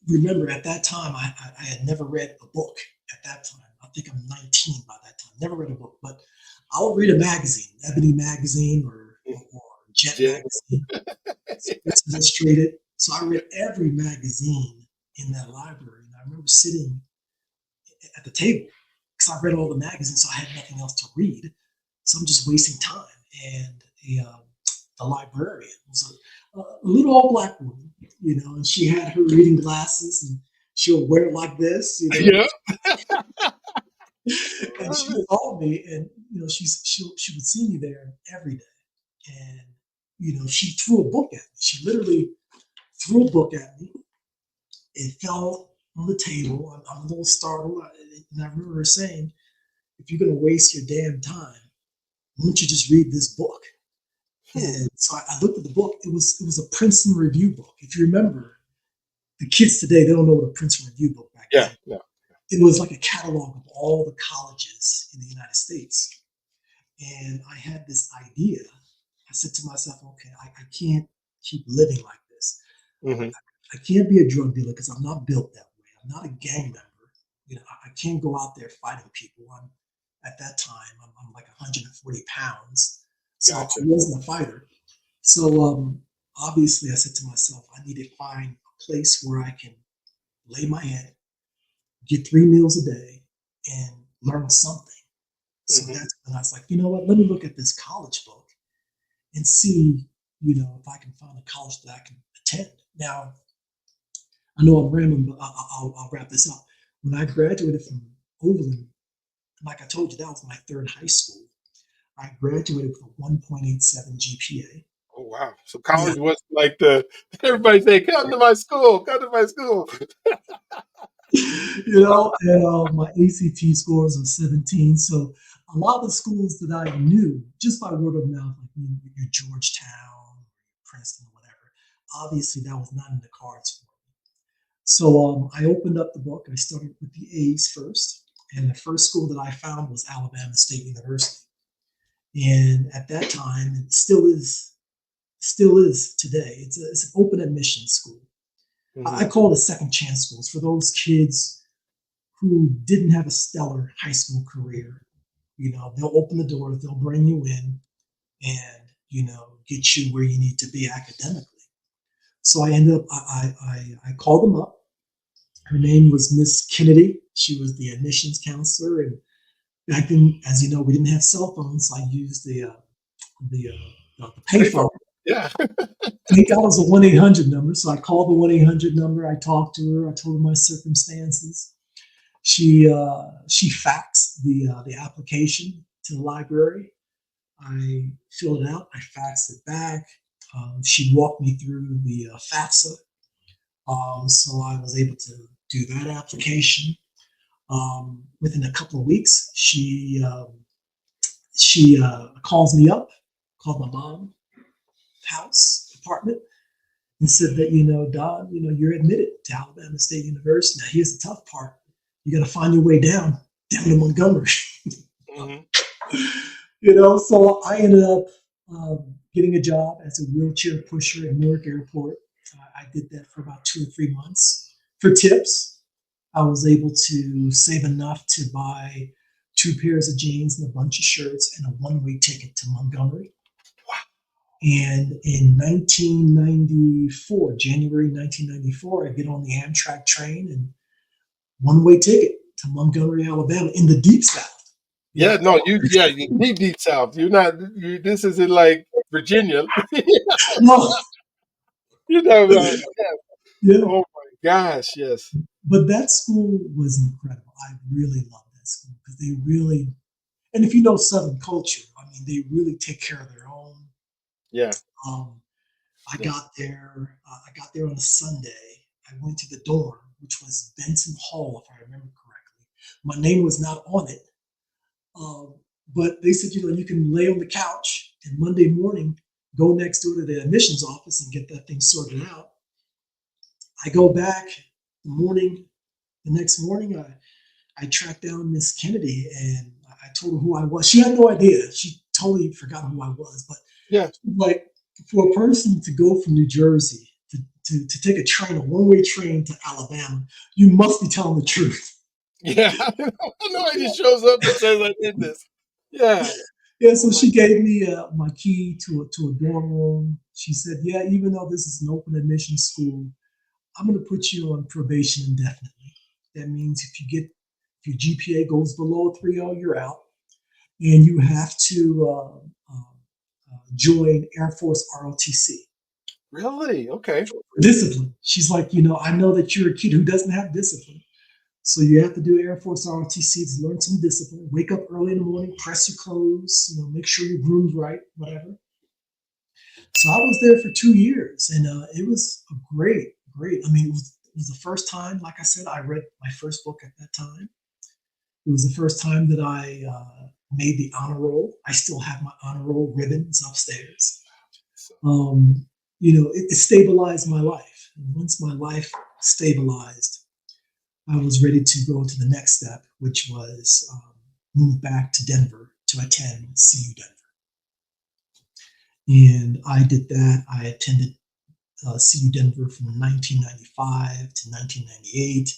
remember, at that time, I had never read a book at that time. I think I'm 19 by that time. Never read a book, but I would read a magazine, Ebony magazine or Jet Yeah. magazine, Sports Illustrated. So I read every magazine in that library. And I remember sitting at the table because I read all the magazines, so I had nothing else to read. So I'm just wasting time. And the librarian. It was a little old black woman, and she had her reading glasses, and she'll wear it like this, Yeah. and she saw me, and she would see me there every day, and she threw a book at me. She literally threw a book at me. It fell on the table. I'm a little startled, and I remember her saying, "If you're going to waste your damn time, why don't you just read this book?" Hmm. And so I looked at the book. It was a Princeton review book. If you remember, the kids today, they don't know what a Princeton review book back Yeah. then. Yeah. It was like a catalog of all the colleges in the United States. And I had this idea. I said to myself, okay, I can't keep living like this. Hmm. I can't be a drug dealer because I'm not built that way. I'm not a gang member. I can't go out there fighting people. At that time, I'm like 140 pounds. So I Gotcha. wasn't a fighter. So obviously, I said to myself, I need to find a place where I can lay my head, get 3 meals a day, and learn something. So Hmm. that's when I was like, you know what? Let me look at this college book and see, if I can find a college that I can attend. Now, I know I'm rambling, but I'll wrap this up. When I graduated from Overland, like I told you, that was my third high school. I graduated with a 1.87 GPA. Oh wow. So Yeah, college was like the everybody say, come to my school, come to my school. and my ACT scores were 17. So a lot of the schools that I knew just by word of mouth, like your Georgetown, Princeton, whatever, obviously that was not in the cards for me. So I opened up the book. I started with the A's first. And the first school that I found was Alabama State University. And at that time, it still is today. It's an open admission school. Hmm. I call it second chance schools for those kids who didn't have a stellar high school career. They'll open the doors, they'll bring you in, and get you where you need to be academically. So I ended up, I called them up. Her name was Miss Kennedy. She was the admissions counselor, and back then, as you know, we didn't have cell phones. So I used the Pay for payphone. it. Yeah. Thank God it was a 1-800 number. So I called the 1-800 number. I talked to her. I told her my circumstances. She faxed the application to the library. I filled it out. I faxed it back. She walked me through the FAFSA, so I was able to do that application. Within a couple of weeks, she calls me up, called my mom house apartment, and said that Don, you're admitted to Alabama State University. Now here's the tough part: you got to find your way down to Montgomery. Hmm. So I ended up getting a job as a wheelchair pusher at Newark Airport. I did that for about 2 or 3 months. For tips, I was able to save enough to buy 2 pairs of jeans and a bunch of shirts and a one-way ticket to Montgomery. And in 1994, January 1994, I get on the Amtrak train and one-way ticket to Montgomery, Alabama, in the deep South. You Yeah, know, no, you deep south. You're not this isn't like Virginia. no, You know, yeah. yeah, Oh my gosh, yes. but that school was incredible. I really loved that school because they really, and if you know Southern culture, I mean, they really take care of their own. Yeah. Um, I Yeah. got there. I got there on a Sunday. I went to the dorm, which was Benson Hall, if I remember correctly. My name was not on it, um, but they said, you can lay on the couch and Monday morning go next door to the admissions office and get that thing sorted out. I go back the next morning. I tracked down Miss Kennedy and I told her who I was. She had no idea. She totally forgot who I was. But Yeah. like for a person to go from New Jersey to take a train, a one-way train to Alabama, you must be telling the truth. Yeah. Nobody just shows up and says I did this. Yeah. Yeah, Oh so my she gave me my key to a dorm room. She said, "Yeah, even though this is an open admission school, I'm going to put you on probation indefinitely. That means if your GPA goes below 3.0, you're out, and you have to join Air Force ROTC. Really? Okay. Discipline. She's like, I know that you're a kid who doesn't have discipline. So you have to do Air Force ROTC to learn some discipline. Wake up early in the morning, press your clothes, make sure your groom's right, whatever. So I was there for 2 years, and it was a great. I mean, it was the first time, like I said, I read my first book at that time. It was the first time that I made the honor roll. I still have my honor roll ribbons upstairs. It stabilized my life. And once my life stabilized, I was ready to go to the next step, which was move back to Denver to attend CU Denver. And I did that. I attended CU Denver from 1995 to 1998,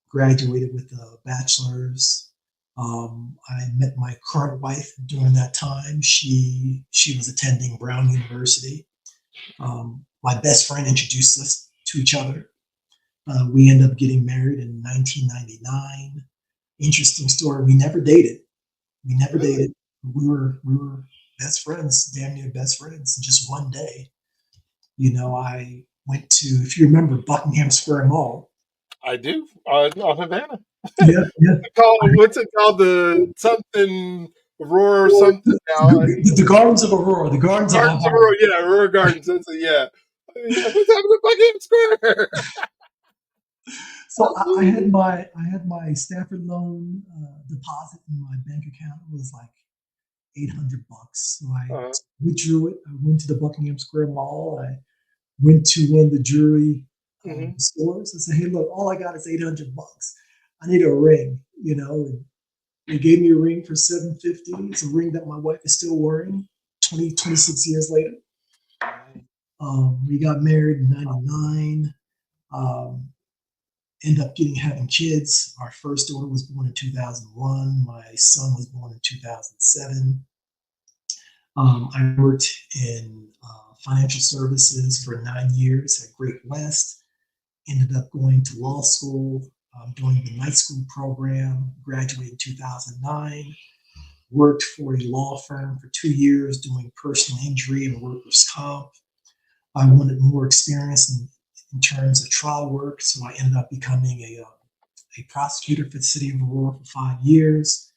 graduated with a bachelor's. I met my current wife during that time. She was attending Brown University. My best friend introduced us to each other. We ended up getting married in 1999. Interesting story. We never dated. We never dated. We were best friends, damn near best friends. And just one day, I went to, if you remember, Buckingham Square Mall. I do on Havana. Yeah, yeah. What's it called? The something Aurora or something now. The Gardens of Aurora. The Gardens of Gardens of Aurora. Aurora. Yeah, Aurora Gardens. That's it. Yeah. Yeah. What's happening at Buckingham Square? So I had my Stafford loan deposit in my bank account. It was like $800. So I Uh, withdrew it. I went to the Buckingham Square Mall. I went to one of the jewelry mhm. stores and said, "Hey, look, all I got is $800. I need a ring." And they gave me a ring for $750. It's a ring that my wife is still wearing 26 years later. We got married in '99. Um, Ended up having kids. Our first daughter was born in 2001. My son was born in 2007. I worked in financial services for 9 years at Great West. Ended up going to law school, doing the night school program. Graduated in 2009. Worked for a law firm for 2 years doing personal injury and workers' comp. I wanted more experience in terms of trial work, so I ended up becoming a prosecutor for the city of Aurora for 5 years.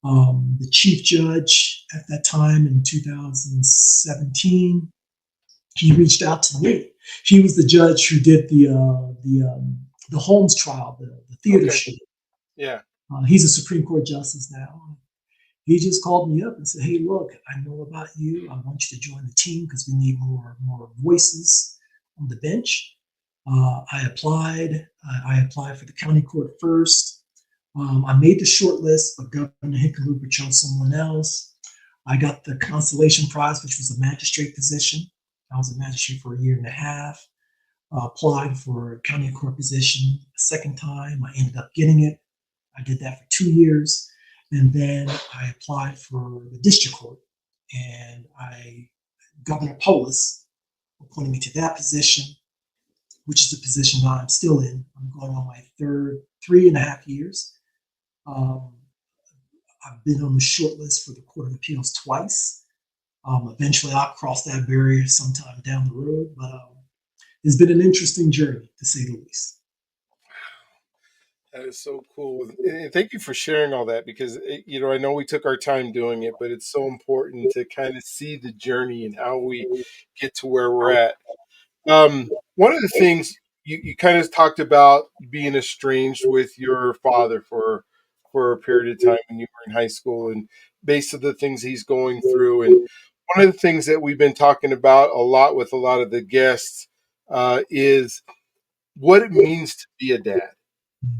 The chief judge at that time in 2017, he reached out to me. He was the judge who did the Holmes trial, the theater Okay. show. Yeah. He's a Supreme Court justice now. He just called me up and said, "Hey, look, I know about you. I want you to join the team because we need more voices on the bench." I applied. I applied for the county court first. I made the short list, but Governor Hickenlooper chose someone else. I got the consolation prize, which was a magistrate position. I was a magistrate for a year and a half. Applied for a county court position a second time. I ended up getting it. I did that for 2 years. And then I applied for the district court. And Governor Polis appointed me to that position, which is the position that I'm still in. I'm going on my third 3.5 years. Um, I've been on the short list for the Court of Appeals twice. Eventually, I'll cross that barrier sometime down the road, but it's been an interesting journey, to say the least. That is so cool. And thank you for sharing all that because, I know we took our time doing it, but it's so important to kind of see the journey and how we get to where we're at. One of the things you kind of talked about being estranged with your father for a period of time when you were in high school and based on the things he's going through. And one of the things that we've been talking about a lot with a lot of the guests is what it means to be a dad.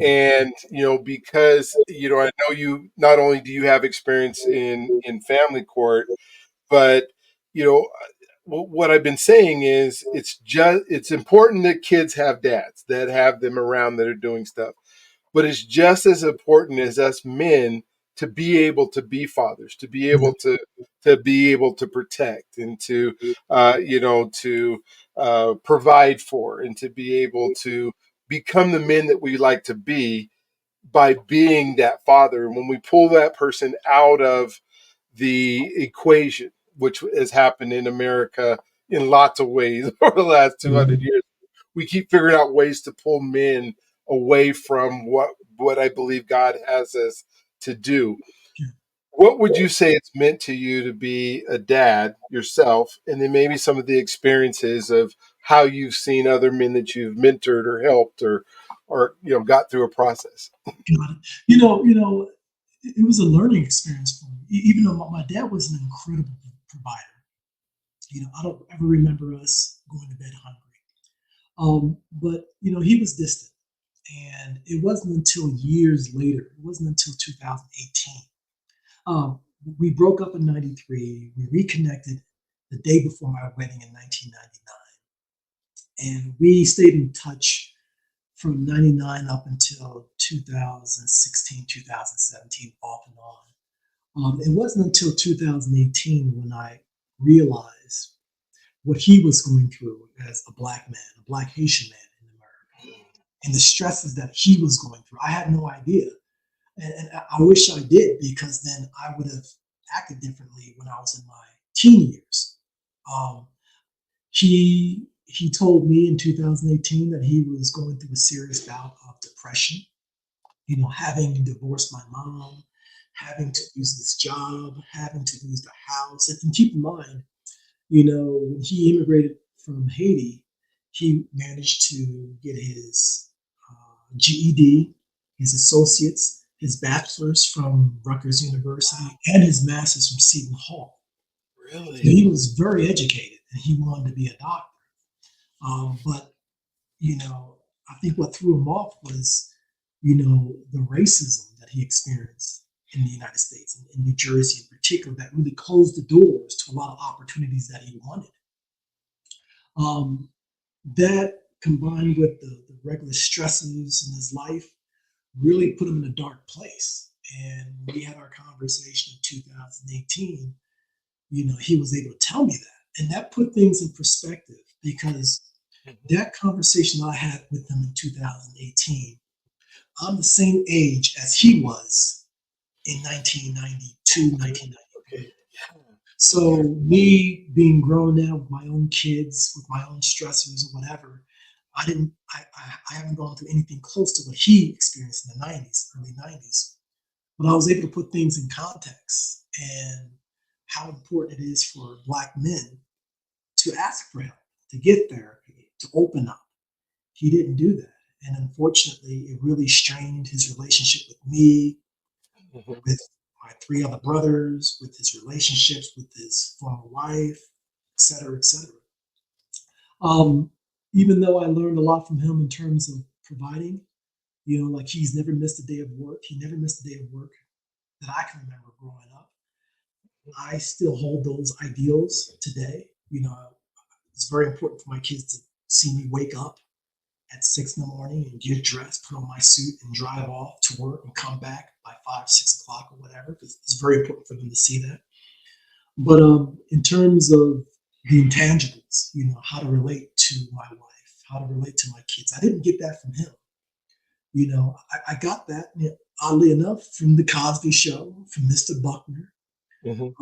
And because I know you not only do you have experience in family court, but you know what I've been saying is it's important that kids have dads that have them around that are doing stuff, but it's just as important as us men to be able to be fathers, to be Yeah. able to protect and to provide for and to be able to become the men that we like to be by being that father. And when we pull that person out of the equation, which has happened in America in lots of ways over the last 200 Mhm. years. We keep figuring out ways to pull men away from what I believe God has us to do. Yeah. What would you say it's meant to you to be a dad yourself, and then maybe some of the experiences of how you've seen other men that you've mentored or helped or got through a process? Got it. It was a learning experience for me. Even though my dad was an incredible provider. I don't ever remember us going to bed hungry. But he was distant, and it wasn't until years later. It wasn't until 2018. Um, we broke up in '93. We reconnected the day before my wedding in 1999, and we stayed in touch from '99 up until 2016, 2017, off and on. It wasn't until 2018 when I realized what he was going through as a black man, a black Haitian man in America, and the stresses that he was going through. I had no idea. And I wish I did, because then I would have acted differently when I was in my teen years. Um, he told me in 2018 that he was going through a serious bout of depression, having divorced my mom, having to lose this job, having to lose the house. And keep in mind, when he immigrated from Haiti, he managed to get his GED, his associates, his bachelor's from Rutgers University, and his master's from Seton Hall. So Really? he was very educated, and he wanted to be a doctor. But I think what threw him off was, the racism that he experienced in the United States, and in New Jersey in particular, that really closed the doors to a lot of opportunities that he wanted. Um, that combined with the regular stresses in his life really put him in a dark place. And when we had our conversation in 2018, he was able to tell me that. And that put things in perspective, because Mhm. that conversation I had with him in 2018, I'm the same age as he was in 1992, Okay. 1993. Yeah. So me being grown now with my own kids, with my own stressors or whatever, I didn't. I haven't gone through anything close to what he experienced in the '90s, early '90s. But I was able to put things in context, and how important it is for Black men to ask for help, to get therapy, to open up. He didn't do that, and unfortunately, it really strained his relationship with me, Mhm. with my three other brothers, with his relationships with his former wife, et cetera, et cetera. Um, Even though I learned a lot from him in terms of providing, like he's never missed a day of work. He never missed a day of work that I can remember growing up. I still hold those ideals today. It's very important for my kids to see me wake up at 6 in the morning and get dressed, put on my suit, and drive off to work and come back by 5, 6 o'clock or whatever. Because it's very important for them to see that. But in terms of the intangibles, how to relate to my wife, how to relate to my kids, I didn't get that from him. I got that, oddly enough, from the Cosby Show, from Mr. Buckner, Mhm.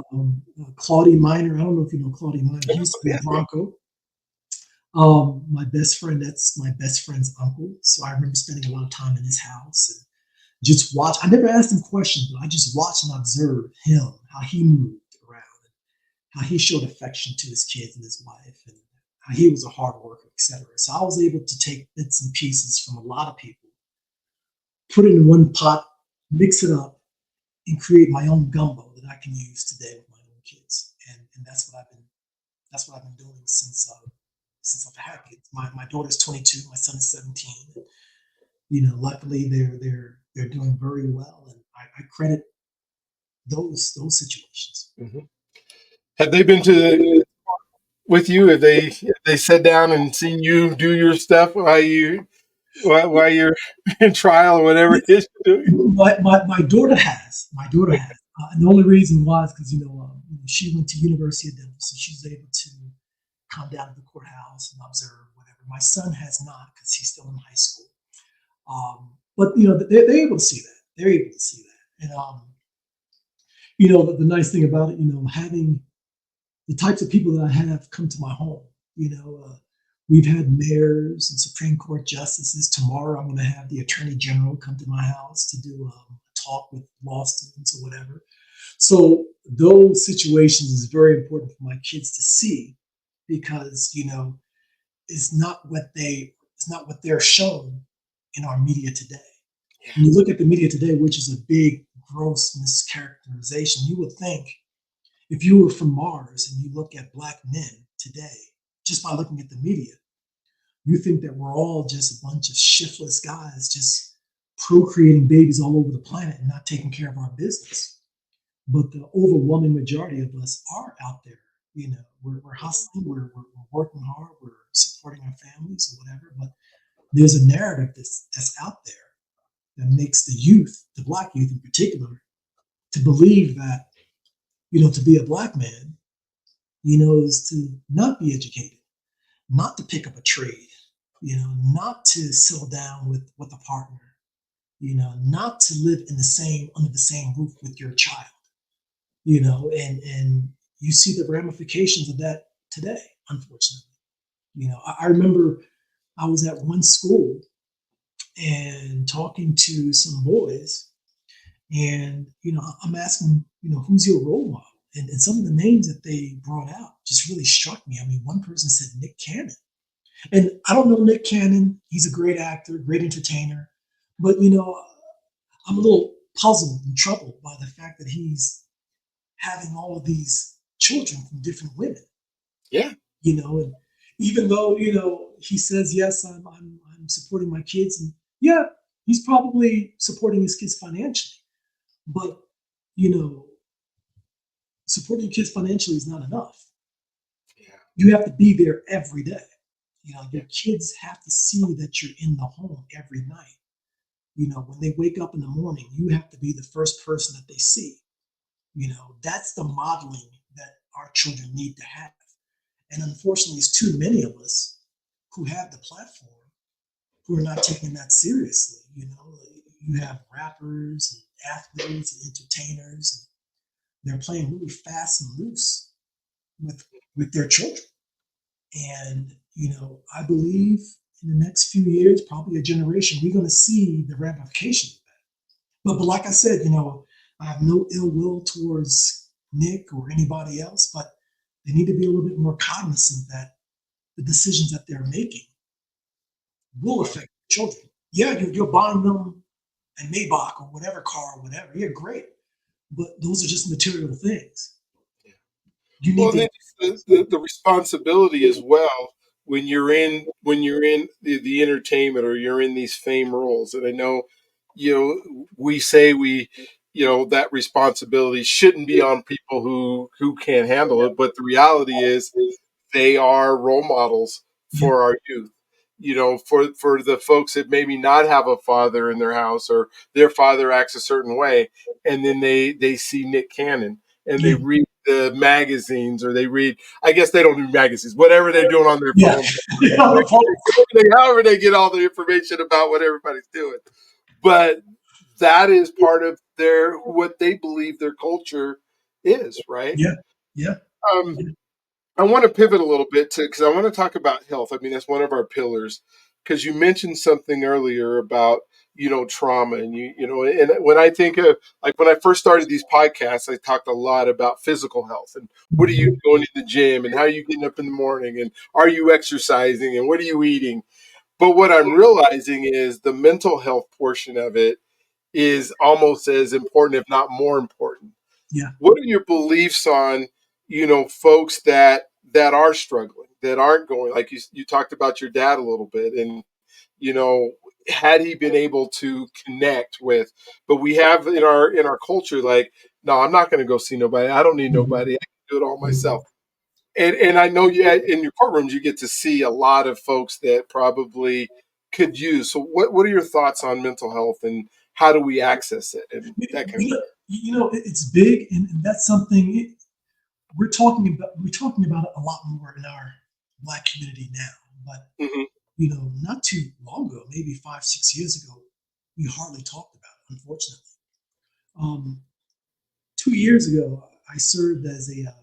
Claudie Miner. I don't know if you know Claudie Miner. He used to be a Yeah. Bronco. My best friend, that's my best friend's uncle. So I remember spending a lot of time in his house and just watch. I never asked him questions, but I just watched and observed him, how he moved around, how he showed affection to his kids and his wife, and how he was a hard worker, etc. So I was able to take bits and pieces from a lot of people, put it in one pot, mix it up, and create my own gumbo that I can use today with my own kids. And that's what I've been doing since I've had kids. My daughter's 22, my son is 17. Luckily they're doing very well, and I credit those situations. Mhm. Have they been to with you? Have they sat down and seen you do your stuff while you're in trial or whatever it is you're doing? My daughter has. And the only reason why is because she went to University of Denver, so she's able to come down to the courthouse and observe whatever. My son has not, because he's still in high school. But they're able to see that. They're able to see that. And the nice thing about it, having the types of people that I have come to my home. You know, we've had mayors and Supreme Court justices. Tomorrow, I'm going to have the Attorney General come to my house to do a talk with law students or whatever. So those situations is very important for my kids to see because it's not what they're shown in our media today. Yeah. When you look at the media today, which is a big gross mischaracterization, you would think if you were from Mars and you look at black men today, just by looking at the media, you think that we're all just a bunch of shiftless guys just procreating babies all over the planet and not taking care of our business. But the overwhelming majority of us are out there. We're hustling, we're working hard, we're supporting our families or whatever. But there's a narrative that's out there that makes the youth, the black youth in particular, to believe that to be a black man, is to not be educated, not to pick up a trade, not to settle down with a partner, not to live in the same under the same roof with your child, and you see the ramifications of that today, unfortunately. I remember I was at one school and talking to some boys, and I'm asking, who's your role model? And some of the names that they brought out just really struck me. I mean, one person said Nick Cannon. And I don't know Nick Cannon. He's a great actor, great entertainer. But, I'm a little puzzled and troubled by the fact that he's having all of these children from different women, Yeah. and even though, he says, yes, I'm supporting my kids. And yeah, he's probably supporting his kids financially. But, you know, supporting kids financially is not enough. Yeah. You have to be there every day. Yeah. Your kids have to see that you're in the home every night. When they wake up in the morning, you have to be the first person that they see. That's the modeling that our children need to have. And unfortunately, it's too many of us who have the platform who are not taking that seriously. You have rappers and athletes and entertainers, and they're playing really fast and loose with their children. And I believe in the next few years, probably a generation, we're going to see the ramifications of that. But like I said, I have no ill will towards Nick or anybody else, but they need to be a little bit more cognizant that the decisions that they're making will Wow. affect children. Yeah, you're buying them a Maybach or whatever car or whatever. Yeah, great. But those are just material things. Yeah. You Well, need and to. then just the responsibility as well when you're in the entertainment or you're in these fame roles. And I know, we say that responsibility shouldn't be on people who can't handle it, but the reality is they are role models Yeah, for our youth. For the folks that maybe not have a father in their house or their father acts a certain way, and then they see Nick Cannon and they yeah, read the magazines or they read. I guess they don't do magazines. Whatever they're doing on their yeah. phones, Yeah, however they get all the information about what everybody's doing. But that is part of their what they believe their culture is, right? yeah, yeah, Um, yeah. I want to pivot a little bit to because I want to talk about health. I mean, that's one of our pillars. Because you mentioned something earlier about trauma, and and when I think of like when I first started these podcasts, I talked a lot about physical health and what are you Mhm. going to the gym and how are you getting up in the morning and are you exercising and what are you eating. But what I'm realizing is the mental health portion of it is almost as important, if not more important. Yeah, What are your beliefs on folks that are struggling, that aren't going, like you talked about your dad a little bit, and you know had he been able to connect with, but we have in our culture like, no, I'm not going to go see nobody, I don't need mhm, nobody, I can do it all myself. mhm. And I know you in your courtrooms you get to see a lot of folks that probably could use. So what are your thoughts on mental health and how do we access it and that kind of It's big, and that's something we're talking about it a lot more in our Black community now. But thing? Hmm. not too long ago, maybe 5, 6 years ago, we hardly talked about it. Unfortunately, um, 2 years ago, I served as a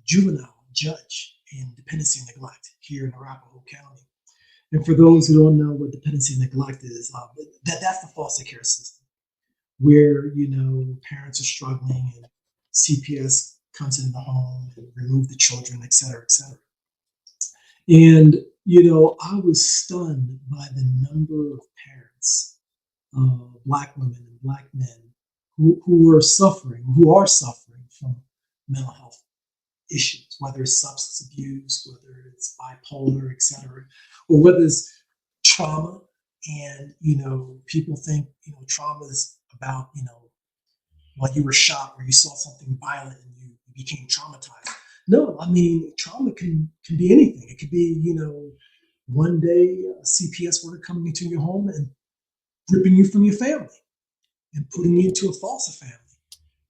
juvenile judge in dependency and neglect here in Arapahoe County. And for those who don't know what dependency and neglect is, that's the foster care system where parents are struggling and CPS comes into the home and remove the children, et cetera, et cetera. And I was stunned by the number of parents, Black women and Black men, who are suffering from mental health issues, whether it's substance abuse, whether it's bipolar, et cetera, or whether it's trauma. And people think trauma is about when you were shot or you saw something violent and you became traumatized. No, I mean trauma can be anything. It could be one day a CPS worker coming into your home and ripping you from your family and putting you into a foster family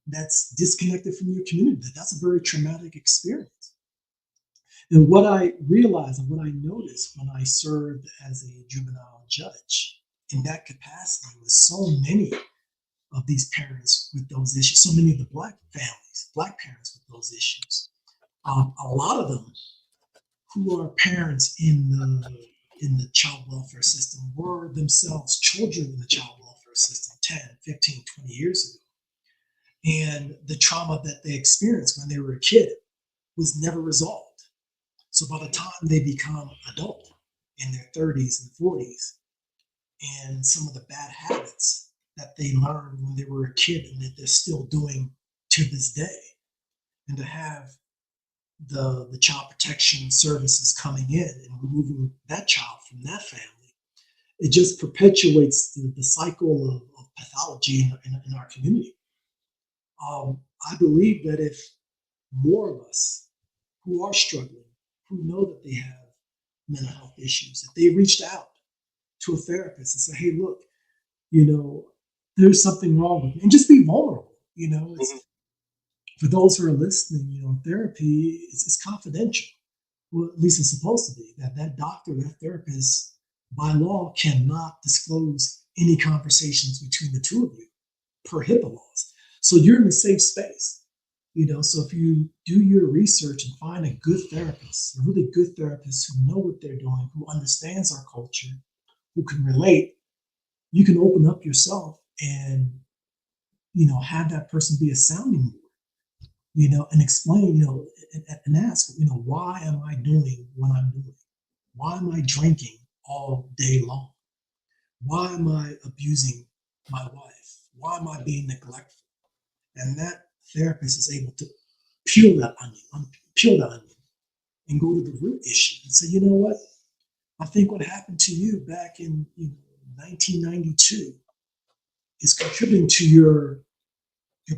that's disconnected from your community. That's a very traumatic experience. And what I realized and what I noticed when I served as a juvenile judge in that capacity was so many of these parents with those issues, so many of the Black families, Black parents with those issues. A lot of them who are parents in the child welfare system were themselves children in the child welfare system 10, 15, 20 years ago. And the trauma that they experienced when they were a kid was never resolved. So by the time they become adult in their 30s and 40s, and some of the bad habits that they learned when they were a kid and that they're still doing to this day, and to have the child protection services coming in and removing that child from that family, it just perpetuates the cycle of pathology in our community. I believe that if more of us who are struggling, who know that they have mental health issues, if they reached out to a therapist and say, hey, look, there's something wrong with me, and just be vulnerable. Mhm. It's for those who are listening, therapy is confidential. Well, at least it's supposed to be. That doctor, that therapist, by law, cannot disclose any conversations between the two of you per HIPAA laws. So you're in a safe space. So if you do your research and find a good therapist, a really good therapist who know what they're doing, who understands our culture, who can relate, you can open up yourself and have that person be a sounding board, and explain, and ask, why am I doing what I'm doing? Why am I drinking all day long? Why am I abusing my wife? Why am I being neglectful? And that therapist is able to peel that onion, and go to the root issue and say, you know what? I think what happened to you back in 1992 is contributing to your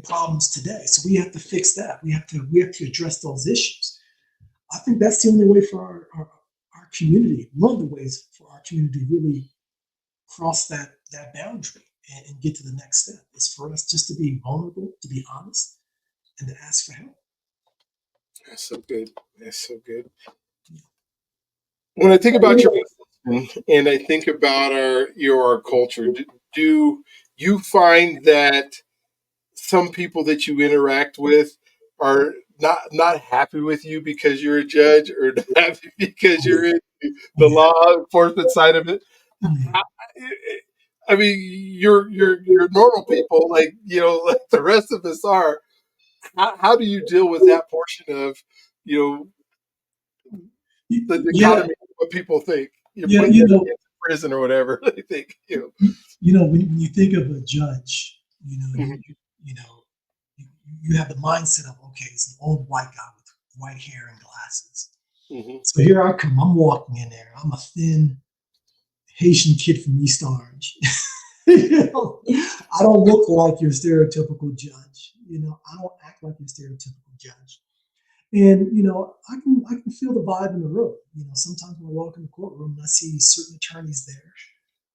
problems today. So we have to fix that. We have to address those issues. I think that's the only way for our community, one of the ways for our community to really cross that boundary and get to the next step is for us just to be vulnerable, to be honest, and to ask for help. That's so good. That's so good. When I think about your profession and I think about our culture, do you find that some people that you interact with are not happy with you because you're a judge, or not happy because Oh, you're yeah. in Oh, the yeah. law enforcement side of it? Oh, yeah. I mean, you're normal people, like like the rest of us are. How do you deal with that portion of you know the Yeah. dichotomy of what people think? You're Yeah. putting their kids in prison or whatever they think. When you think of a judge, Mhm, you know, you have the mindset of, okay, it's an old white guy with white hair and glasses. mhm, So here I come. I'm walking in there. I'm a thin Haitian kid from East Orange. I don't look like your stereotypical judge. I don't act like your stereotypical judge. And I can feel the vibe in the room. Sometimes when I walk in the courtroom and I see certain attorneys there,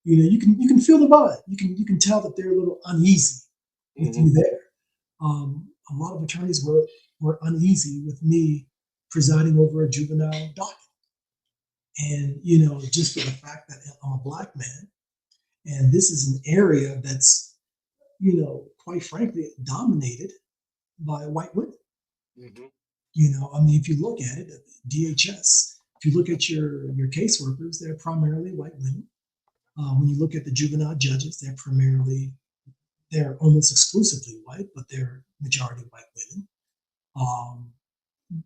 you can feel the vibe. You can tell that they're a little uneasy with mhm. you there. A lot of attorneys were uneasy with me presiding over a juvenile docket, and just for the fact that I'm a Black man, and this is an area that's quite frankly dominated by white women. Mhm. I mean, if you look at it, DHS, if you look at your caseworkers, they're primarily white women. When you look at the juvenile judges, they're almost exclusively white, but they're majority white women. Um,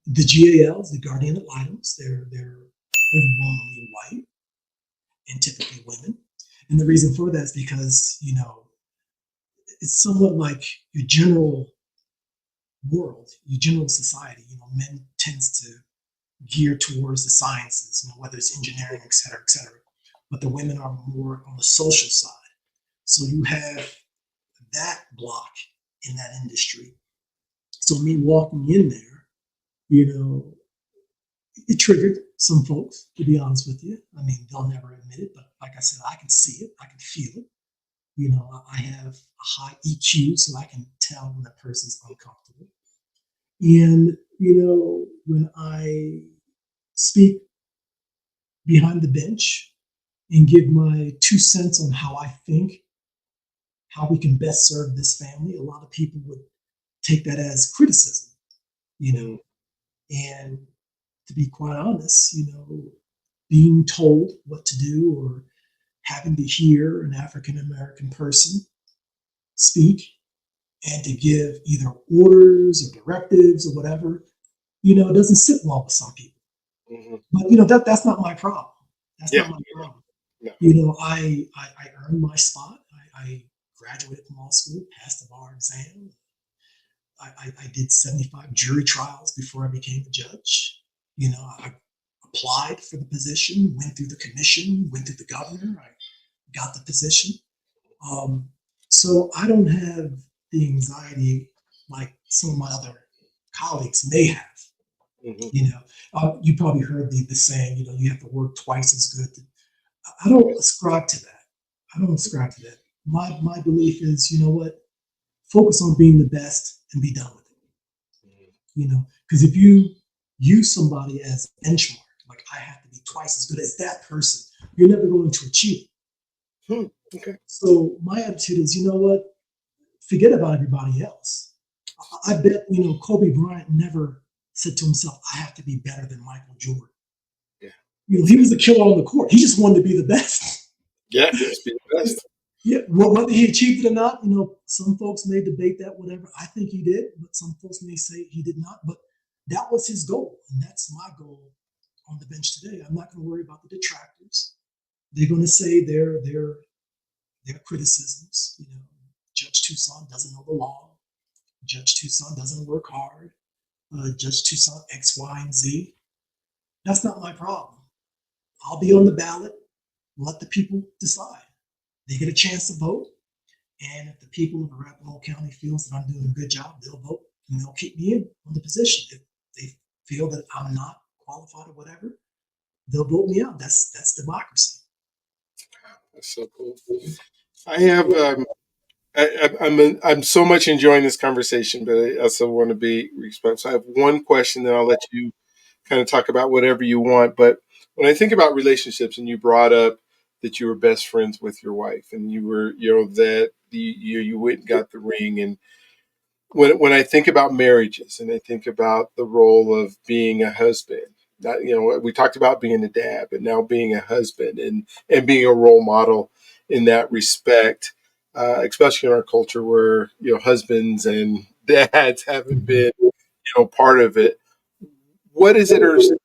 the GALs, the guardian ad litems, they're overwhelmingly white and typically women. And the reason for that is because it's somewhat like your general world, your general society. Men tends to gear towards the sciences, whether it's engineering, et cetera, et cetera. But the women are more on the social side. So you have that block in that industry. So me walking in there, you know, it triggered some folks, to be honest with you. I mean, they'll never admit it, but like I said, I can see it, I can feel it. I have a high EQ, so I can tell when a person's uncomfortable. And, when I speak behind the bench and give my 2 cents on how I think, how we can best serve this family, a lot of people would take that as criticism, you know. And to be quite honest, being told what to do or having to hear an African American person speak and to give either orders or directives or whatever, it doesn't sit well with some people. Hmm. But that's not my problem. That's Yeah. not my problem. No. I earned my spot. I graduated from law school, passed the bar exam. I did 75 jury trials before I became a judge. I applied for the position, went through the commission, went through the governor. I got the position. Um, so I don't have the anxiety like some of my other colleagues may have. Hmm. You probably heard the saying, you have to work twice as good. I don't ascribe to that. I don't ascribe to that. My belief is, what? Focus on being the best and be done with it. Because if you use somebody as a benchmark, like I have to be twice as good as that person, you're never going to achieve it. Hmm. Okay. So my attitude is, what? Forget about everybody else. I bet, Kobe Bryant never said to himself, I have to be better than Michael Jordan. Yeah. He was a killer on the court. He just wanted to be the best. Yeah. Just be the best. Yeah, whether he achieved it or not, some folks may debate that, whatever. I think he did, but some folks may say he did not. But that was his goal, and that's my goal on the bench today. I'm not going to worry about the detractors. They're going to say their criticisms. Judge Toussaint doesn't know the law. Judge Toussaint doesn't work hard. Judge Toussaint X, Y, and Z. That's not my problem. I'll be on the ballot. Let the people decide. They get a chance to vote. And if the people of Arapahoe County feels that I'm doing a good job, they'll vote and they'll keep me in on the position. If they feel that I'm not qualified or whatever, they'll vote me out. That's democracy. That's so cool. I have I'm so much enjoying this conversation, but I also want to be respectful. So I have one question, then I'll let you kind of talk about whatever you want. But when I think about relationships, and you brought up that you were best friends with your wife, and you were, that you went and got the ring, and when I think about marriages, and I think about the role of being a husband, that, we talked about being a dad, but now being a husband and being a role model in that respect, especially in our culture where husbands and dads haven't been part of it. What is it or things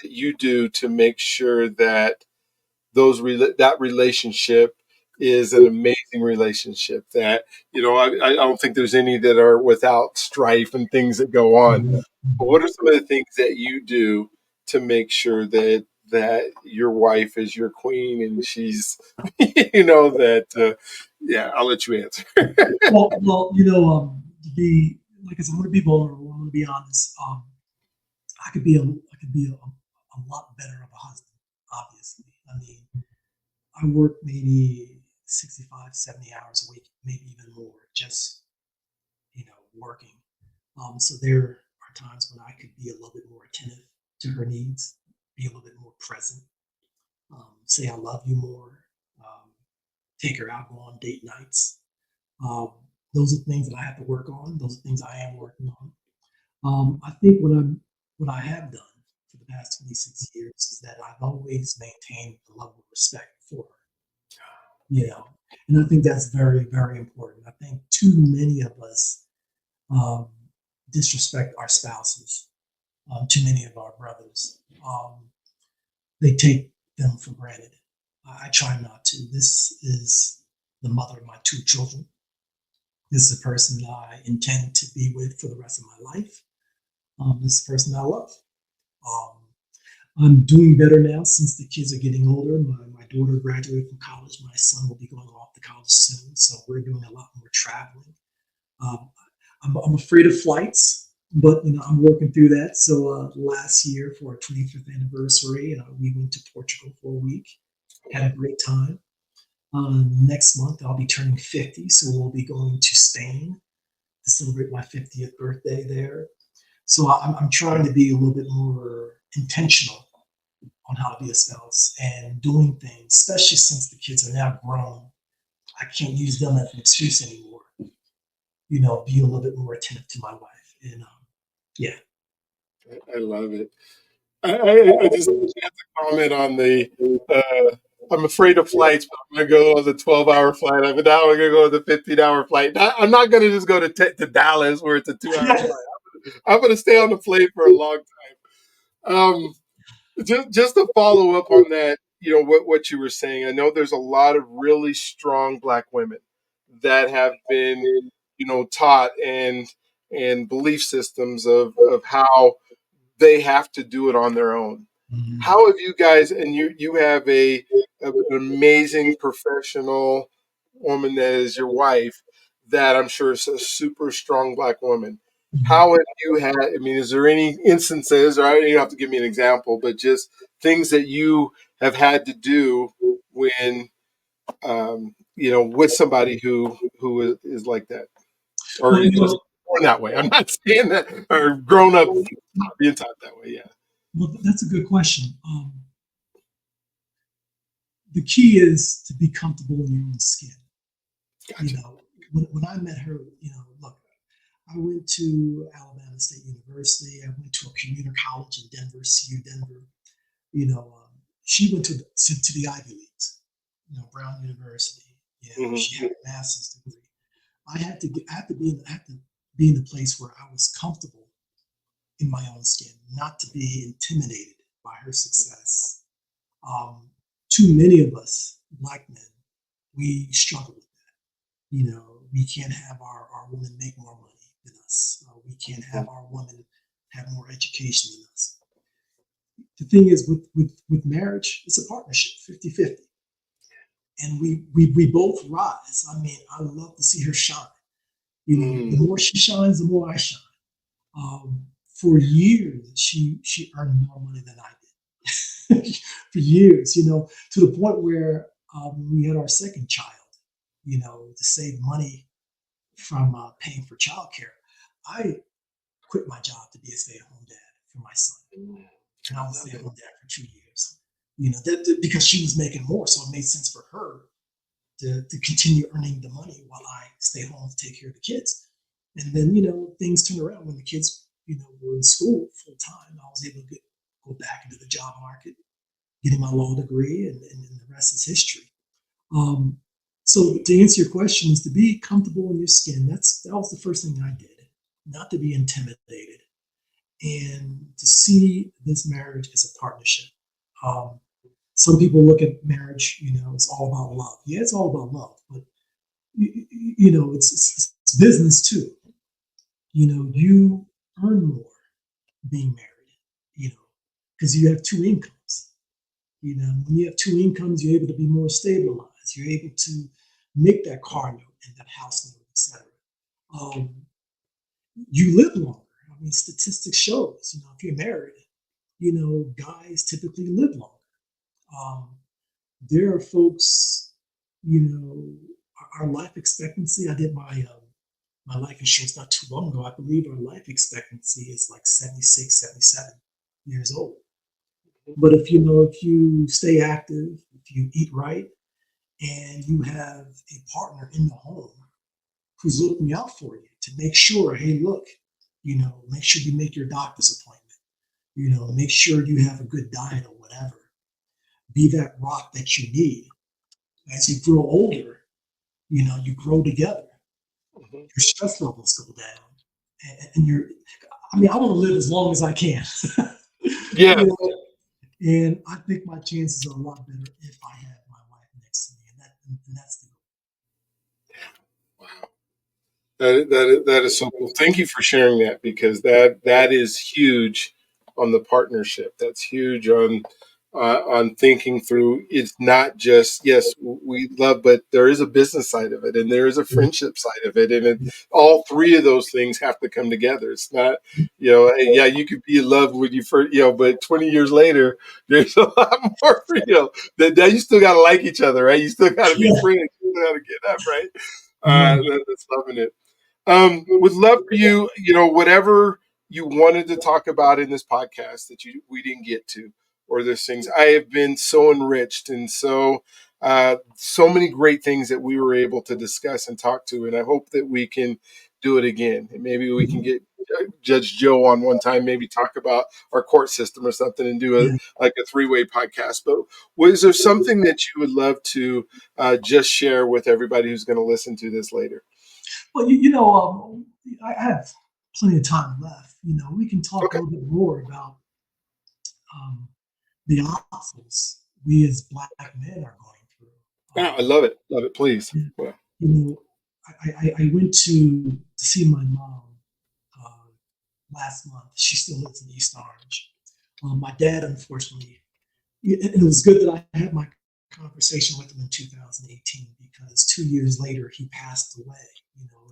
that you do to make sure that that relationship is an amazing relationship, that I don't think there's any that are without strife and things that go on, but what are some of the things that you do to make sure that your wife is your queen and she's that yeah, I'll let you answer. Well, to be like I said, I'm going to be vulnerable. I'm going to be honest. I could be a lot better of a husband. Obviously, I mean, I work maybe 65, 70 hours a week, maybe even more, just working. So there are times when I could be a little bit more attentive to her needs, be a little bit more present, say I love you more, take her out, go on date nights. Um, those are things that I have to work on. Those are things I am working on. I think when I'm what I have done for the past 26 years is that I've always maintained a level of respect for her, you know. And I think that's very, very important. I think too many of us um, disrespect our spouses, too many of our brothers. They take them for granted. I try not to. This is the mother of my two children. This is the person that I intend to be with for the rest of my life. This is the person I love. Um, I'm doing better now since the kids are getting older. My daughter graduated from college. My son will be going off to college soon. So we're doing a lot more traveling. Um, I'm afraid of flights, but I'm working through that. So last year for our 25th anniversary, we went to Portugal for a week. Had a great time. Next month I'll be turning 50, so we'll be going to Spain to celebrate my 50th birthday there. So I'm trying to be a little bit more intentional on how to be a spouse and doing things, especially since the kids are now grown. I can't use them as an excuse anymore. Be a little bit more attentive to my wife. And yeah. I love it. I just have to comment on the. I'm afraid of flights, but I'm going to go on the 12-hour flight. I'm now going to go on the 15-hour flight. I'm not going to just go to Dallas where it's a 2-hour flight. I'm going to stay on the plane for a long time. Just to follow up on that, what you were saying. I know there's a lot of really strong Black women that have been, taught and belief systems of how they have to do it on their own. Mhm. How have you guys, and you have an amazing professional woman that is your wife, that I'm sure is a super strong Black woman. How have you had? I mean, is there any instances, or I don't even have to give me an example, but just things that you have had to do when, with somebody who is like that, or Well, you just born that way? I'm not saying that, or grown up being taught that way. Yeah, that's a good question. The key is to be comfortable in your own skin. You gotcha. know, when I met her, look, I went to Alabama State University. I went to a community college in Denver, CU Denver. She went to the Ivy Leagues, Brown University. Hmm. She had a master's degree. I had to be in, I had to be in the place where I was comfortable in my own skin, not to be intimidated by her success. Um, Too many of us, Black men, we struggle with that. We can't have our women make more money than us. We can't have our women have more education than us. The thing is, with marriage, it's a partnership, 50-50. And we both rise. I mean, I love to see her shine. The Mm. more she shines, the more I shine. For years, she earned more money than I did. For years, to the point where we had our second child, to save money from paying for childcare, I quit my job to be a stay-at-home dad for my son, and I was a Love it. stay-at-home dad for 2 years. Because she was making more, so it made sense for her to continue earning the money while I stay home to take care of the kids. And then, things turned around when the kids, were in school full time. I was able to go back into the job market, getting my law degree, and the rest is history. Um, so to answer your question, is to be comfortable in your skin. That was the first thing I did, not to be intimidated, and to see this marriage as a partnership. Um, some people look at marriage, it's all about love. Yeah, it's all about love, but it's business too. You earn more being married, because you have two incomes. When you have two incomes, you're able to be more stabilized. You're able to make that car note and that house note, etc. Um, you live longer. I mean, statistics shows, if you're married, guys typically live longer. Um, there are folks, you know, our life expectancy. I did my life insurance not too long ago. I believe our life expectancy is like 76, 77 years old. But if you stay active, if you eat right, and you have a partner in the home who's looking out for you to make sure, hey, look, make sure you make your doctor's appointment. Make sure you have a good diet or whatever. Be that rock that you need. As you grow older, you grow together. Mhm. Your stress levels go down, and I mean, I want to live as long as I can. Yeah. you know, and I think my chances are a lot better if I have my wife next to me, and that's the Wow. That is so cool. Thank you for sharing that, because that is huge on the partnership. That's huge on thinking through. It's not just, yes, we love, but there is a business side of it, and there is a goal. friendship side of it, and all three of those things have to come together. It's not, hey, yeah, you could be in love when you first, but 20 years later, there's a lot more. That you still got to like each other, right? You still got to be Yeah, friends. You still got to get up, right? yeah. That's loving it. Would love for you, whatever you wanted to talk about in this podcast that we didn't get to, or there's things. I have been so enriched, and so many great things that we were able to discuss and talk to, and I hope that we can do it again. And maybe we can get Judge Joe on one time, maybe talk about our court system or something, and do Yeah. a three-way podcast. But was there something that you would love to just share with everybody who's going to listen to this later? Well, I have plenty of time left. We can talk a Okay. little bit more about um, the obstacles we as Black men are going through. Yeah, I love it. Love it. Please. Yeah, Well, you know, I went to see my mom uh, last month. She still lives in East Orange. My dad, unfortunately, and it was good that I had my conversation with him in 2018 because 2 years later he passed away. You know,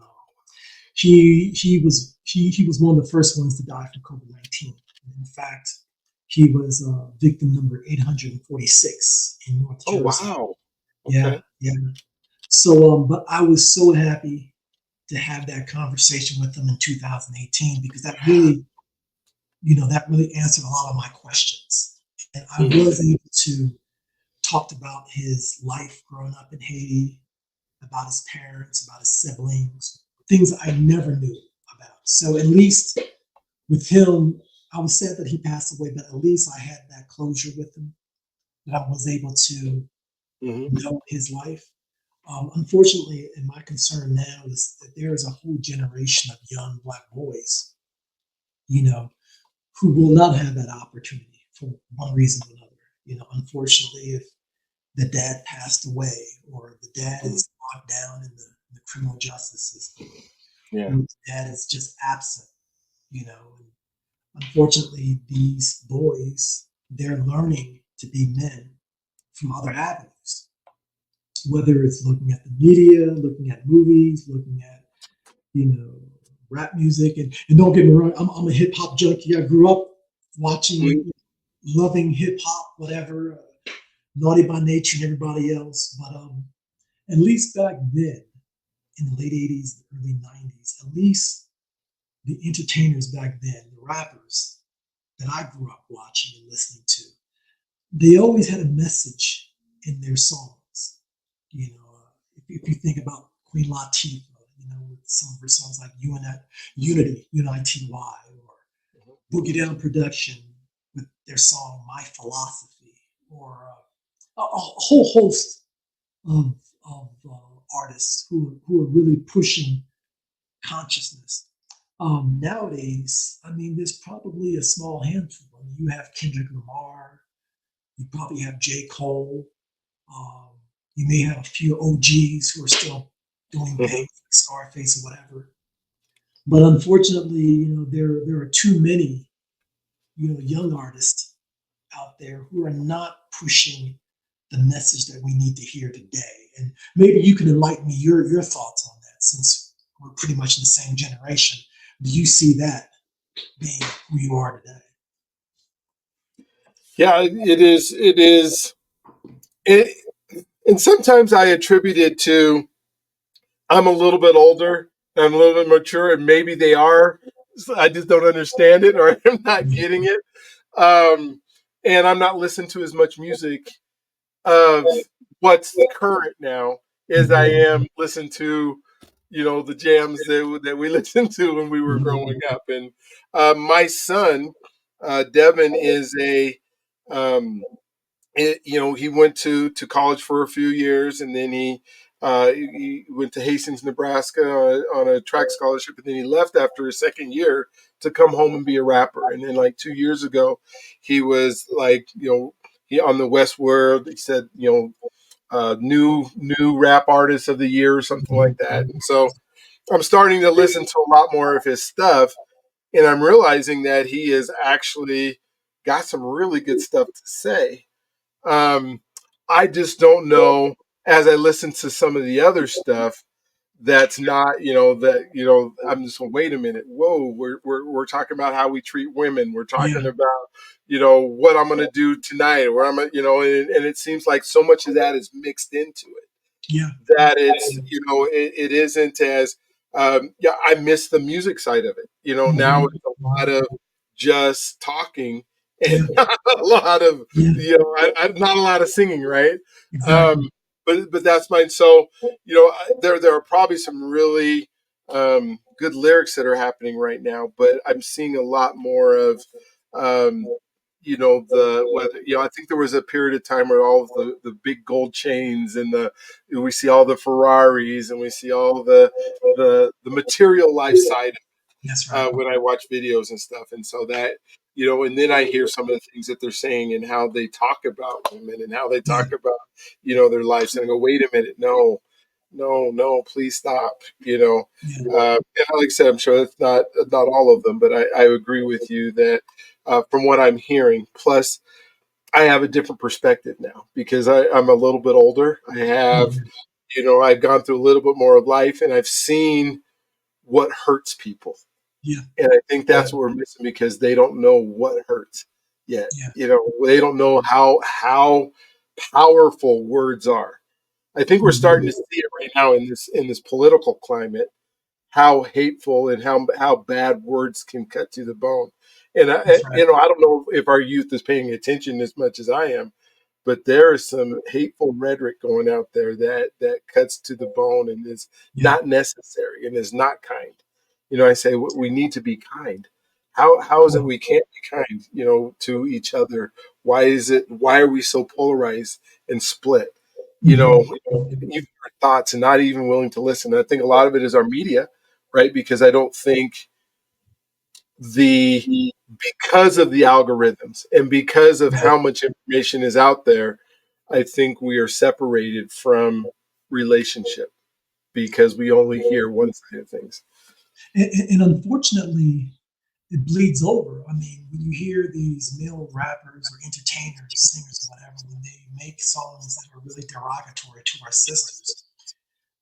he was one of the first ones to die from COVID-19. In fact, he was victim number 846 in North oh, Jersey. wow. Yeah, Okay. yeah. So, but I was so happy to have that conversation with him in 2018 because that really answered a lot of my questions. And I Hmm. was able to talk about his life growing up in Haiti, about his parents, about his siblings, things I never knew about. So at least with him, I was sad that he passed away, but at least I had that closure with him, that I was able to Hmm. know his life. Unfortunately, and my concern now is that there is a whole generation of young Black boys, you know, who will not have that opportunity for one reason or another. Unfortunately, if the dad passed away or the dad is locked down in the criminal justice system Yeah. or the dad is just absent, you know. And unfortunately, these boys, they're learning to be men from other avenues, whether it's looking at the media, looking at movies, looking at, you know, rap music. And don't get me wrong, I'm a hip hop junkie. I grew up Mhm. watching, loving hip hop, whatever, Naughty by Nature and everybody else. But at least back then, in the late 80s, the early 90s, at least the entertainers back then, the rappers that I grew up watching and listening to, they always had a message in their songs. If you think about Queen Latifah, with some of her songs like Unity, Unity, or Boogie Down Production with their song My Philosophy, or a whole host of, artists who are really pushing consciousness. Nowadays, I mean, there's probably a small handful. I mean, you have Kendrick Lamar, you probably have J. Cole, um, you may have a few OGs who are still doing things Mhm. like Scarface or whatever. But unfortunately, there are too many, young artists out there who are not pushing the message that we need to hear today. And maybe you can enlighten me your thoughts on that since we're pretty much in the same generation. Do you see that being who you are today? Yeah, it is. It is. It, and sometimes I attribute it to I'm a little bit older, I'm a little bit mature, and maybe they are. I just don't understand it, or I'm not getting it. Um, and I'm not listening to as much music of what's current now as I Mhm. am listen to, the jams that we listened to when we were growing Mhm. up. And my son Devin is um, he went to college for a few years, and then he went to Hastings, Nebraska on a track scholarship, and then he left after his second year to come home and be a rapper. And then like 2 years ago, he was like, he on the Westworld. He said, new rap artist of the year or something like that. And so I'm starting to listen to a lot more of his stuff, and I'm realizing that he has actually got some really good stuff to say. um, I just don't know, as I listen to some of the other stuff, that's not, I'm just going, wait a minute. Whoa, we're talking about how we treat women. We're Yeah, talking about, what I'm going to do tonight, or and it seems like so much of that is mixed into it, yeah, that it's, it isn't as, yeah, I miss the music side of it. Now hmm, it's a lot of just talking yeah, and not a lot of, yeah, not a lot of singing, right? um exactly. but that's mine. So, there are probably some really good lyrics that are happening right now, but I'm seeing a lot more of, um the whether, I think there was a period of time where all of the big gold chains and we see all the Ferraris, and we see all the material life side, That's right. when I watch videos and stuff. And so that, and then I hear some of the things that they're saying and how they talk about women and how they Yeah, talk about, their lives. And I go, wait a minute, no, no, no, please stop. yeah, And like I said, I'm sure that's not all of them, but I agree with you that, from what I'm hearing, plus I have a different perspective now because I'm a little bit older. mhm, I've gone through a little bit more of life, and I've seen what hurts people. yeah, And I think that's what we're missing, because they don't know what hurts yet. yeah, They don't know how powerful words are. I think we're starting to mhm, see it right now in this political climate, how hateful and how bad words can cut to the bone. And that's right. I don't know if our youth is paying attention as much as I am, but there is some hateful rhetoric going out there that cuts to the bone and is Yeah, not necessary and is not kind. I say we need to be kind. How is it yeah, we can't be kind, to each other? Why are we so polarized and split? mhm, Even our thoughts, and not even willing to listen. And I think a lot of it is our media, right? Because I don't think the because of the algorithms and because of yeah, how much information is out there, I think we are separated from relationship because we only hear one side of things. and unfortunately, it bleeds over. I mean, when you hear these male rappers or entertainers, singers, whatever, when they make songs that are really derogatory to our sisters,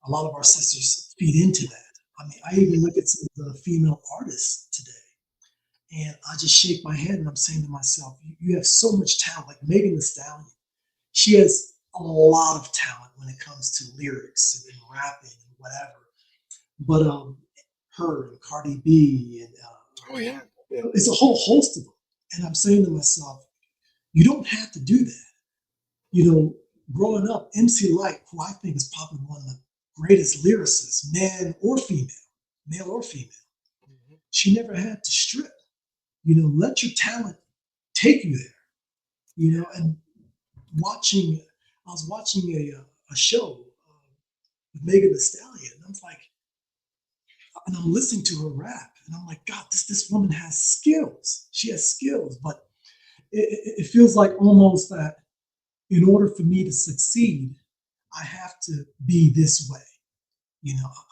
a lot of our sisters feed into that. I mean, I even look at some of the female artists today, and I just shake my head and I'm saying to myself, you have so much talent. Like Megan Thee Stallion, she has a lot of talent when it comes to lyrics and rapping and whatever. But her and Cardi B and Oh yeah, yeah. it's a whole host of them. And I'm saying to myself, you don't have to do that. You know, growing up, MC Light, who I think is probably one of the greatest lyricists, male or female, Mhm. she never had to strip. Let your talent take you there. And watching, I was watching a show with Megan Thee Stallion, and I'm like, and I'm listening to her rap, and I'm like, God, this woman has skills. She has skills, but it feels like almost that in order for me to succeed, I have to be this way.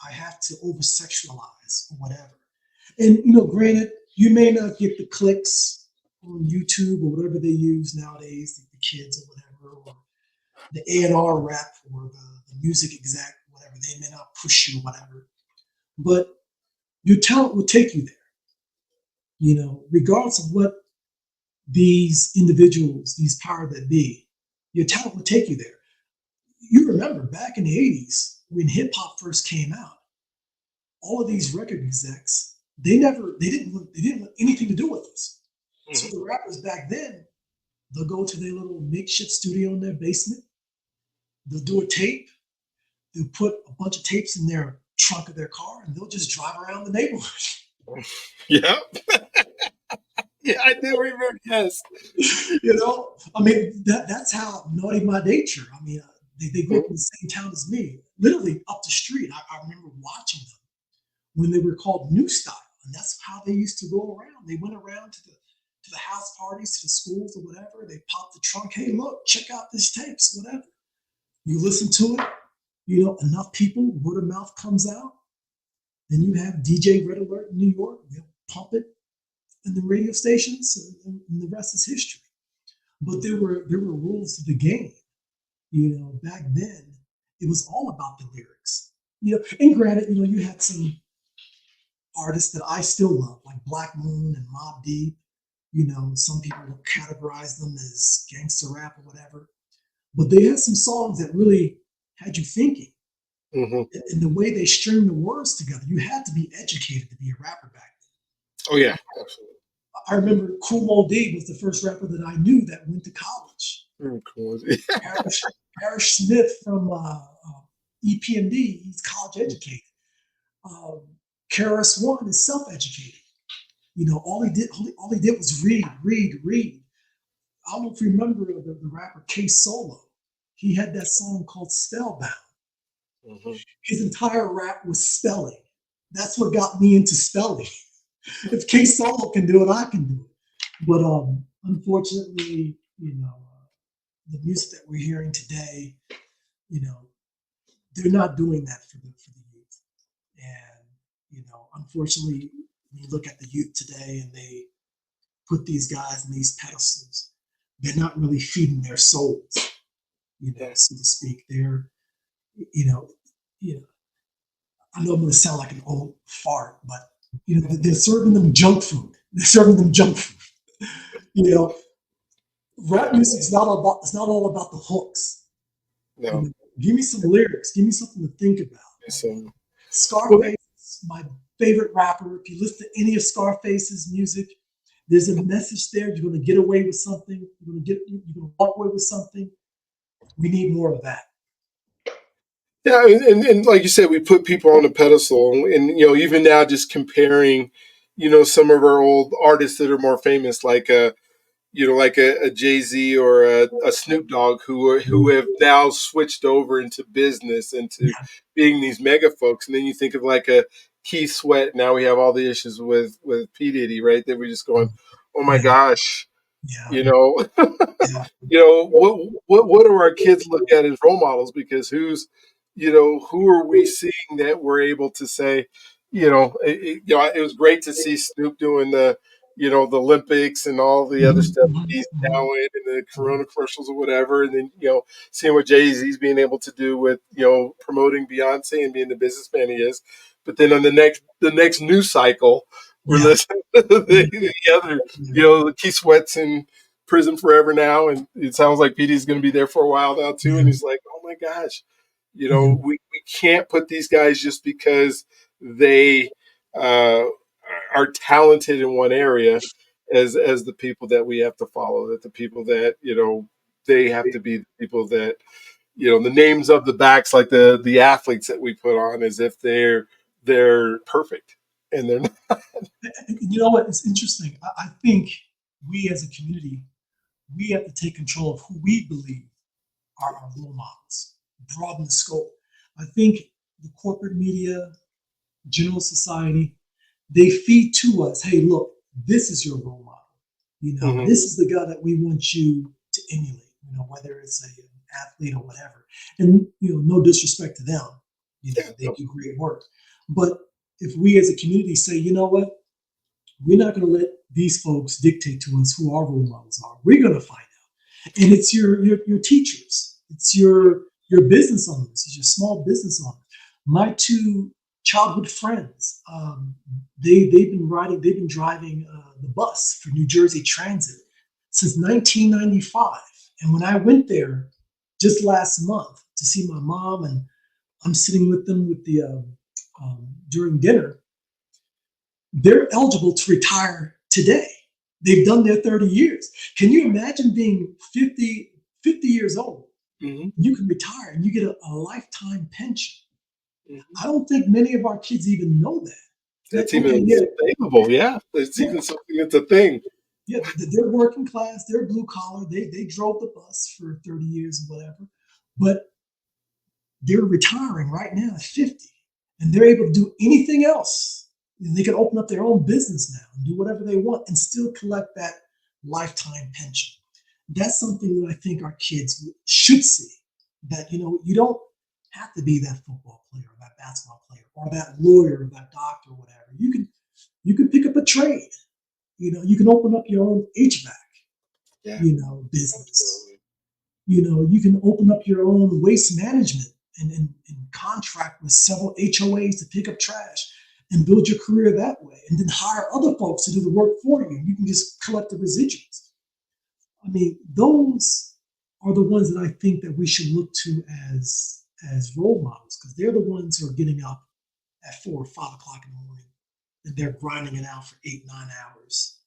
I have to over sexualize or whatever. And granted, you may not get the clicks on YouTube or whatever they use nowadays, the kids or whatever, or the A&R rap or the music exec, whatever. They may not push you, whatever. But your talent will take you there. Regardless of what these individuals, these power that be, your talent will take you there. You remember back in the 80s when hip hop first came out, all of these record execs, they didn't want anything to do with us. So Mhm. the rappers back then, they'll go to their little makeshift studio in their basement, they'll do a tape, they'll put a bunch of tapes in their trunk of their car, and they'll just drive around the neighborhood. Yeah. Yeah, I do remember. Yes. I mean, that's how naughty by nature. I mean, they grew up in the same town as me, literally up the street. I remember watching them when they were called New Style, and that's how they used to go around. They went around to the house parties, to the schools or whatever. They popped the trunk. Hey, look, check out these tapes, whatever. You listen to it, enough people, word of mouth comes out. Then you have DJ Red Alert in New York. They'll pump it in the radio stations, and the rest is history. But there were rules to the game. Back then it was all about the lyrics. And granted, you had some artists that I still love, like Black Moon and Mobb Deep. Some people will categorize them as gangster rap or whatever. But they had some songs that really had you thinking. Mm-hmm. And the way they string the words together, you had to be educated to be a rapper back then. Oh yeah, absolutely. I remember Kool Moe Dee was the first rapper that I knew that went to college. Cool. Parrish Smith from EPMD, he's college educated. KRS One is self-educated. All he did was read. I don't know if you remember the rapper K Solo. He had that song called Spellbound. Mm-hmm. His entire rap was spelling. That's what got me into spelling. If K Solo can do it, I can do it. But unfortunately, the music that we're hearing today, they're not doing that for the youth. And unfortunately, when you look at the youth today and they put these guys in these pedestals, they're not really feeding their souls, so to speak. They're, you know, I know I'm going to sound like an old fart, but they're serving them junk food. They're serving them junk food. Rap music is not all about. It's not all about the hooks. No. Give me some lyrics. Give me something to think about. Scarface is my favorite rapper. If you listen to any of Scarface's music, there's a message there. You're going to get away with something. You're going to walk away with something. We need more of that. Yeah, and like you said, we put people on a pedestal, and even now, just comparing, some of our old artists that are more famous, like like a Jay-Z or a Snoop Dogg, who have now switched over into business, into being these mega folks, and then you think of like a Keith Sweat. Now we have all the issues with P Diddy, right? That we're just going, oh my gosh, Yeah. Yeah. what do our kids look at as role models? Because who are we seeing that we're able to say, it was great to see Snoop doing the Olympics and all the other stuff he's now in the Corona commercials or whatever, and then seeing what Jay-Z's being able to do with promoting Beyonce and being the businessman he is. But then on the next news cycle, we're listening to the other, Keith Sweat's in prison forever now, and it sounds like PD's going to be there for a while now too. And he's like, oh my gosh, we can't put these guys just because they are talented in one area as the people that we have to follow. That the people that they have to be the people that the names of the backs, like the athletes that we put on, as if they're perfect, and they're not. You know what? It's interesting. I think we as a community, we have to take control of who we believe are our role models, broaden the scope. I think the corporate media, general society, they feed to us, hey, look, this is your role model. This is the guy that we want you to emulate, whether it's an athlete or whatever. And, no disrespect to them, they do great work. But if we as a community say, you know what, we're not going to let these folks dictate to us who our role models are. We're going to find out. And it's your teachers. It's your business owners. It's your small business owners. My two childhood friends, they've been driving the bus for New Jersey Transit since 1995. And when I went there just last month to see my mom, and I'm sitting with them during dinner, they're eligible to retire today. They've done their 30 years. Can you imagine being 50 years old? Mm-hmm. You can retire and you get a lifetime pension. Mm-hmm. I don't think many of our kids even know that. That's even available. Yeah, it's even something that's a thing. Yeah, they're working class, they're blue collar, they drove the bus for 30 years or whatever, but they're retiring right now at 50 and they're able to do anything else. They can open up their own business now and do whatever they want and still collect that lifetime pension. That's something that I think our kids should see, that you don't have to be that football player or that basketball player or that lawyer or that doctor or whatever. You can pick up a trade. You can open up your own HVAC, Yeah, business. absolutely. You can open up your own waste management and contract with several HOAs to pick up trash and build your career that way. And then hire other folks to do the work for you. You can just collect the residuals. I mean, those are the ones that I think that we should look to as role models, because they're the ones who are getting up at 4 or 5 o'clock in the morning and they're grinding it out for 8, 9 hours,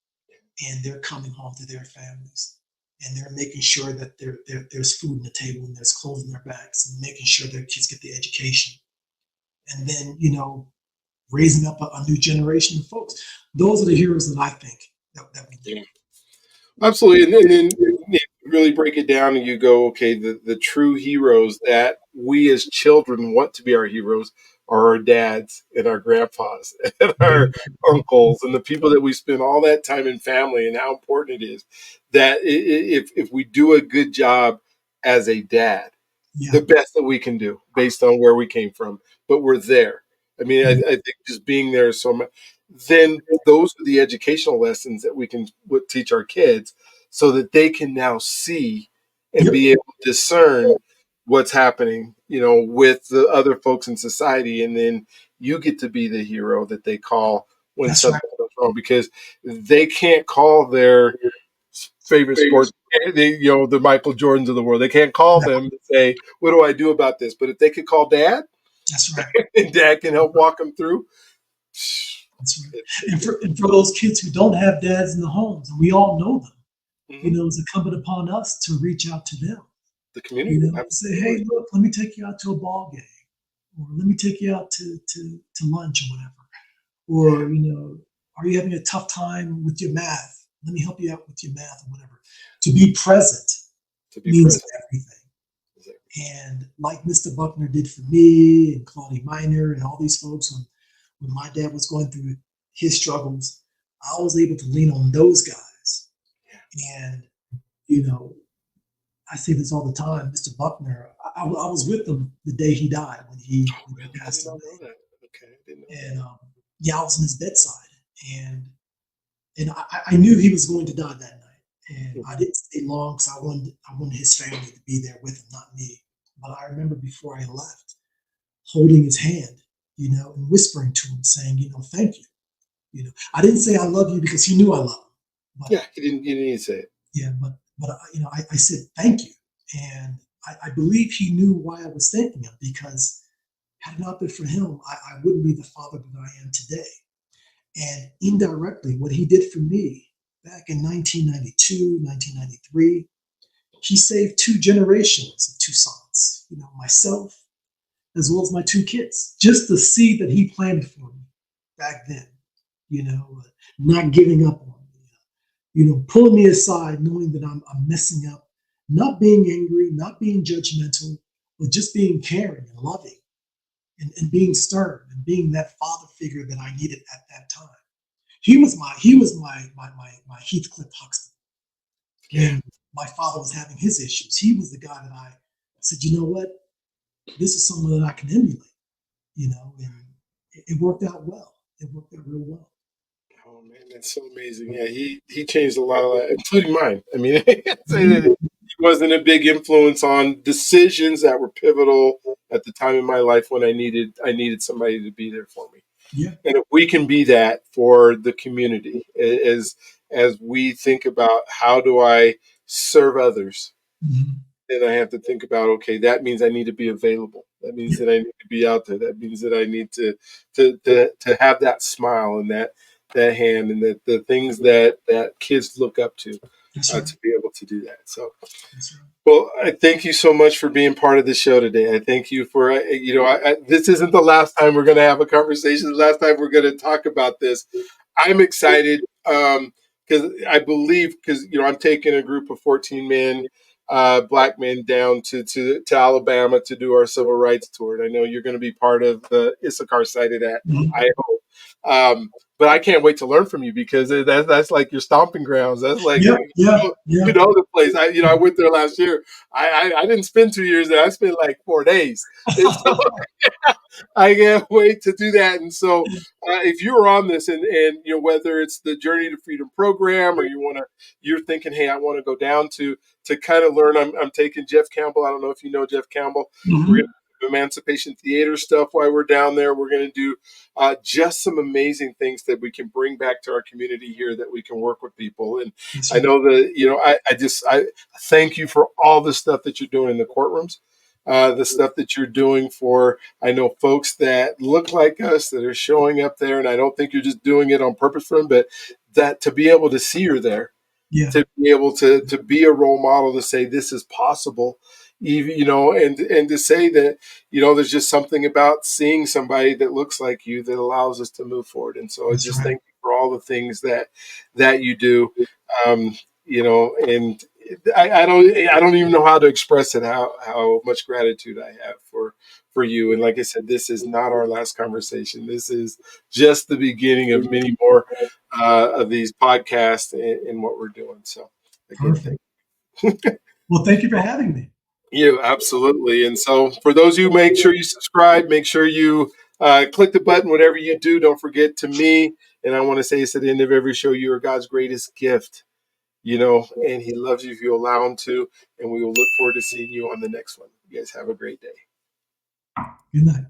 and they're coming home to their families and they're making sure that there's food on the table and there's clothes in their backs and making sure their kids get the education. And then, raising up a new generation of folks. Those are the heroes that I think that we need. Yeah. Absolutely. And then you really break it down and you go, okay, the true heroes that we as children want to be our heroes are our dads and our grandpas and our uncles and the people that we spend all that time in family, and how important it is that if we do a good job as a dad, Yeah. the best that we can do based on where we came from, but we're there. I mean, I think just being there is so much. Then those are the educational lessons that we can teach our kids, so that they can now see and Yep. be able to discern what's happening, with the other folks in society. And then you get to be the hero that they call when That's right. something goes wrong, because they can't call their favorite sports, the Michael Jordans of the world. They can't call Yeah, them and say, "What do I do about this?" But if they could call Dad, that's right. and Dad can help walk them through, That's right. it's And a, for those kids who don't have dads in the homes, and we all know them, mhm, it's incumbent upon us to reach out to them, the community. and say, Absolutely. hey, look, let me take you out to a ball game, or let me take you out to lunch or whatever. Yeah, Or, are you having a tough time with your math? Let me help you out with your math or whatever. To be present to be means present. everything. And like Mr. Buckner did for me and Claudia Miner and all these folks, when my dad was going through his struggles, I was able to lean on those guys. And, you know, I say this all the time, Mr. Buckner, I was with him the day he died, Oh, when he really? I did passed not know away. that. Okay, I didn't know that. And yeah, I was on his bedside. And I knew he was going to die that night. And I Mhm. didn't stay long because I wanted his family to be there with him, not me. But I remember before I left, holding his hand, and whispering to him, saying, thank you. I didn't say I love you because he knew I love him, but Yeah, you didn't need to say it. yeah, but I said thank you, and I believe he knew why I was thanking him, because had it not been for him, I wouldn't be the father that I am today. And indirectly, what he did for me back in 1992, 1993, he saved two generations of Toussaints, myself as well as my two kids. Just the seed that he planted for me back then, not giving up on me, pulling me aside, knowing that I'm messing up, not being angry, not being judgmental, but just being caring and loving, and being stern and being that father figure that I needed at that time. He was my Heathcliff Huxtable Yeah. when my father was having his issues. He was the guy that I said, you know what, this is someone that I can emulate, and it worked out well. It worked out real well. Oh man, that's so amazing. Yeah, he changed a lot of lives, including mine. I mean, I can't say that Mhm. he wasn't a big influence on decisions that were pivotal at the time in my life when I needed somebody to be there for me. Yeah. And if we can be that for the community, as we think about how do I serve others, Mhm. then I have to think about, okay, that means I need to be available. That means Yeah. that I need to be out there. That means that I need to have that smile and that hand, and the things that kids look up That's right. to be able to do that. So, That's right. well, I thank you so much for being part of the show today. I thank you for, this isn't the last time we're going to have a conversation. The last time we're going to talk about this. I'm excited. because I believe, because I'm taking a group of 14 men, black men, down to Alabama to do our civil rights tour. And I know you're going to be part of the Issachar side of that. Mhm. I hope. But I can't wait to learn from you, because that's like your stomping grounds. That's like Yep, yeah, you yeah. know the place. I went there last year. I didn't spend 2 years there. I spent like 4 days. And so I can't wait to do that. And so, if you're on this, and whether it's the Journey to Freedom program, or you're thinking, hey, I want to go down to kind of learn. I'm taking Jeff Campbell. I don't know if you know Jeff Campbell. We're Mhm. gonna do Emancipation Theater stuff while we're down there. We're going to do just some amazing things that we can bring back to our community here, that we can work with people. And That's I right. know that I thank you for all the stuff that you're doing in the courtrooms. The stuff that you're doing for, I know, folks that look like us, that are showing up there, and I don't think you're just doing it on purpose for them, but that to be able to see you're there, Yeah, to be able to be a role model, to say this is possible, even, and to say that, there's just something about seeing somebody that looks like you that allows us to move forward. And so I that's just right. thank you for all the things that you do. And I don't even know how to express it, how much gratitude I have for you. And like I said, this is not our last conversation. This is just the beginning of many more of these podcasts, and what we're doing. So again, Perfect. Well, thank you for having me. you, absolutely. And so, for those of you, make sure you subscribe, make sure you click the button, whatever you do. Don't forget to me. And I want to say this at the end of every show: you are God's greatest gift, and He loves you if you allow Him to. And we will look forward to seeing you on the next one. You guys have a great day. Good night.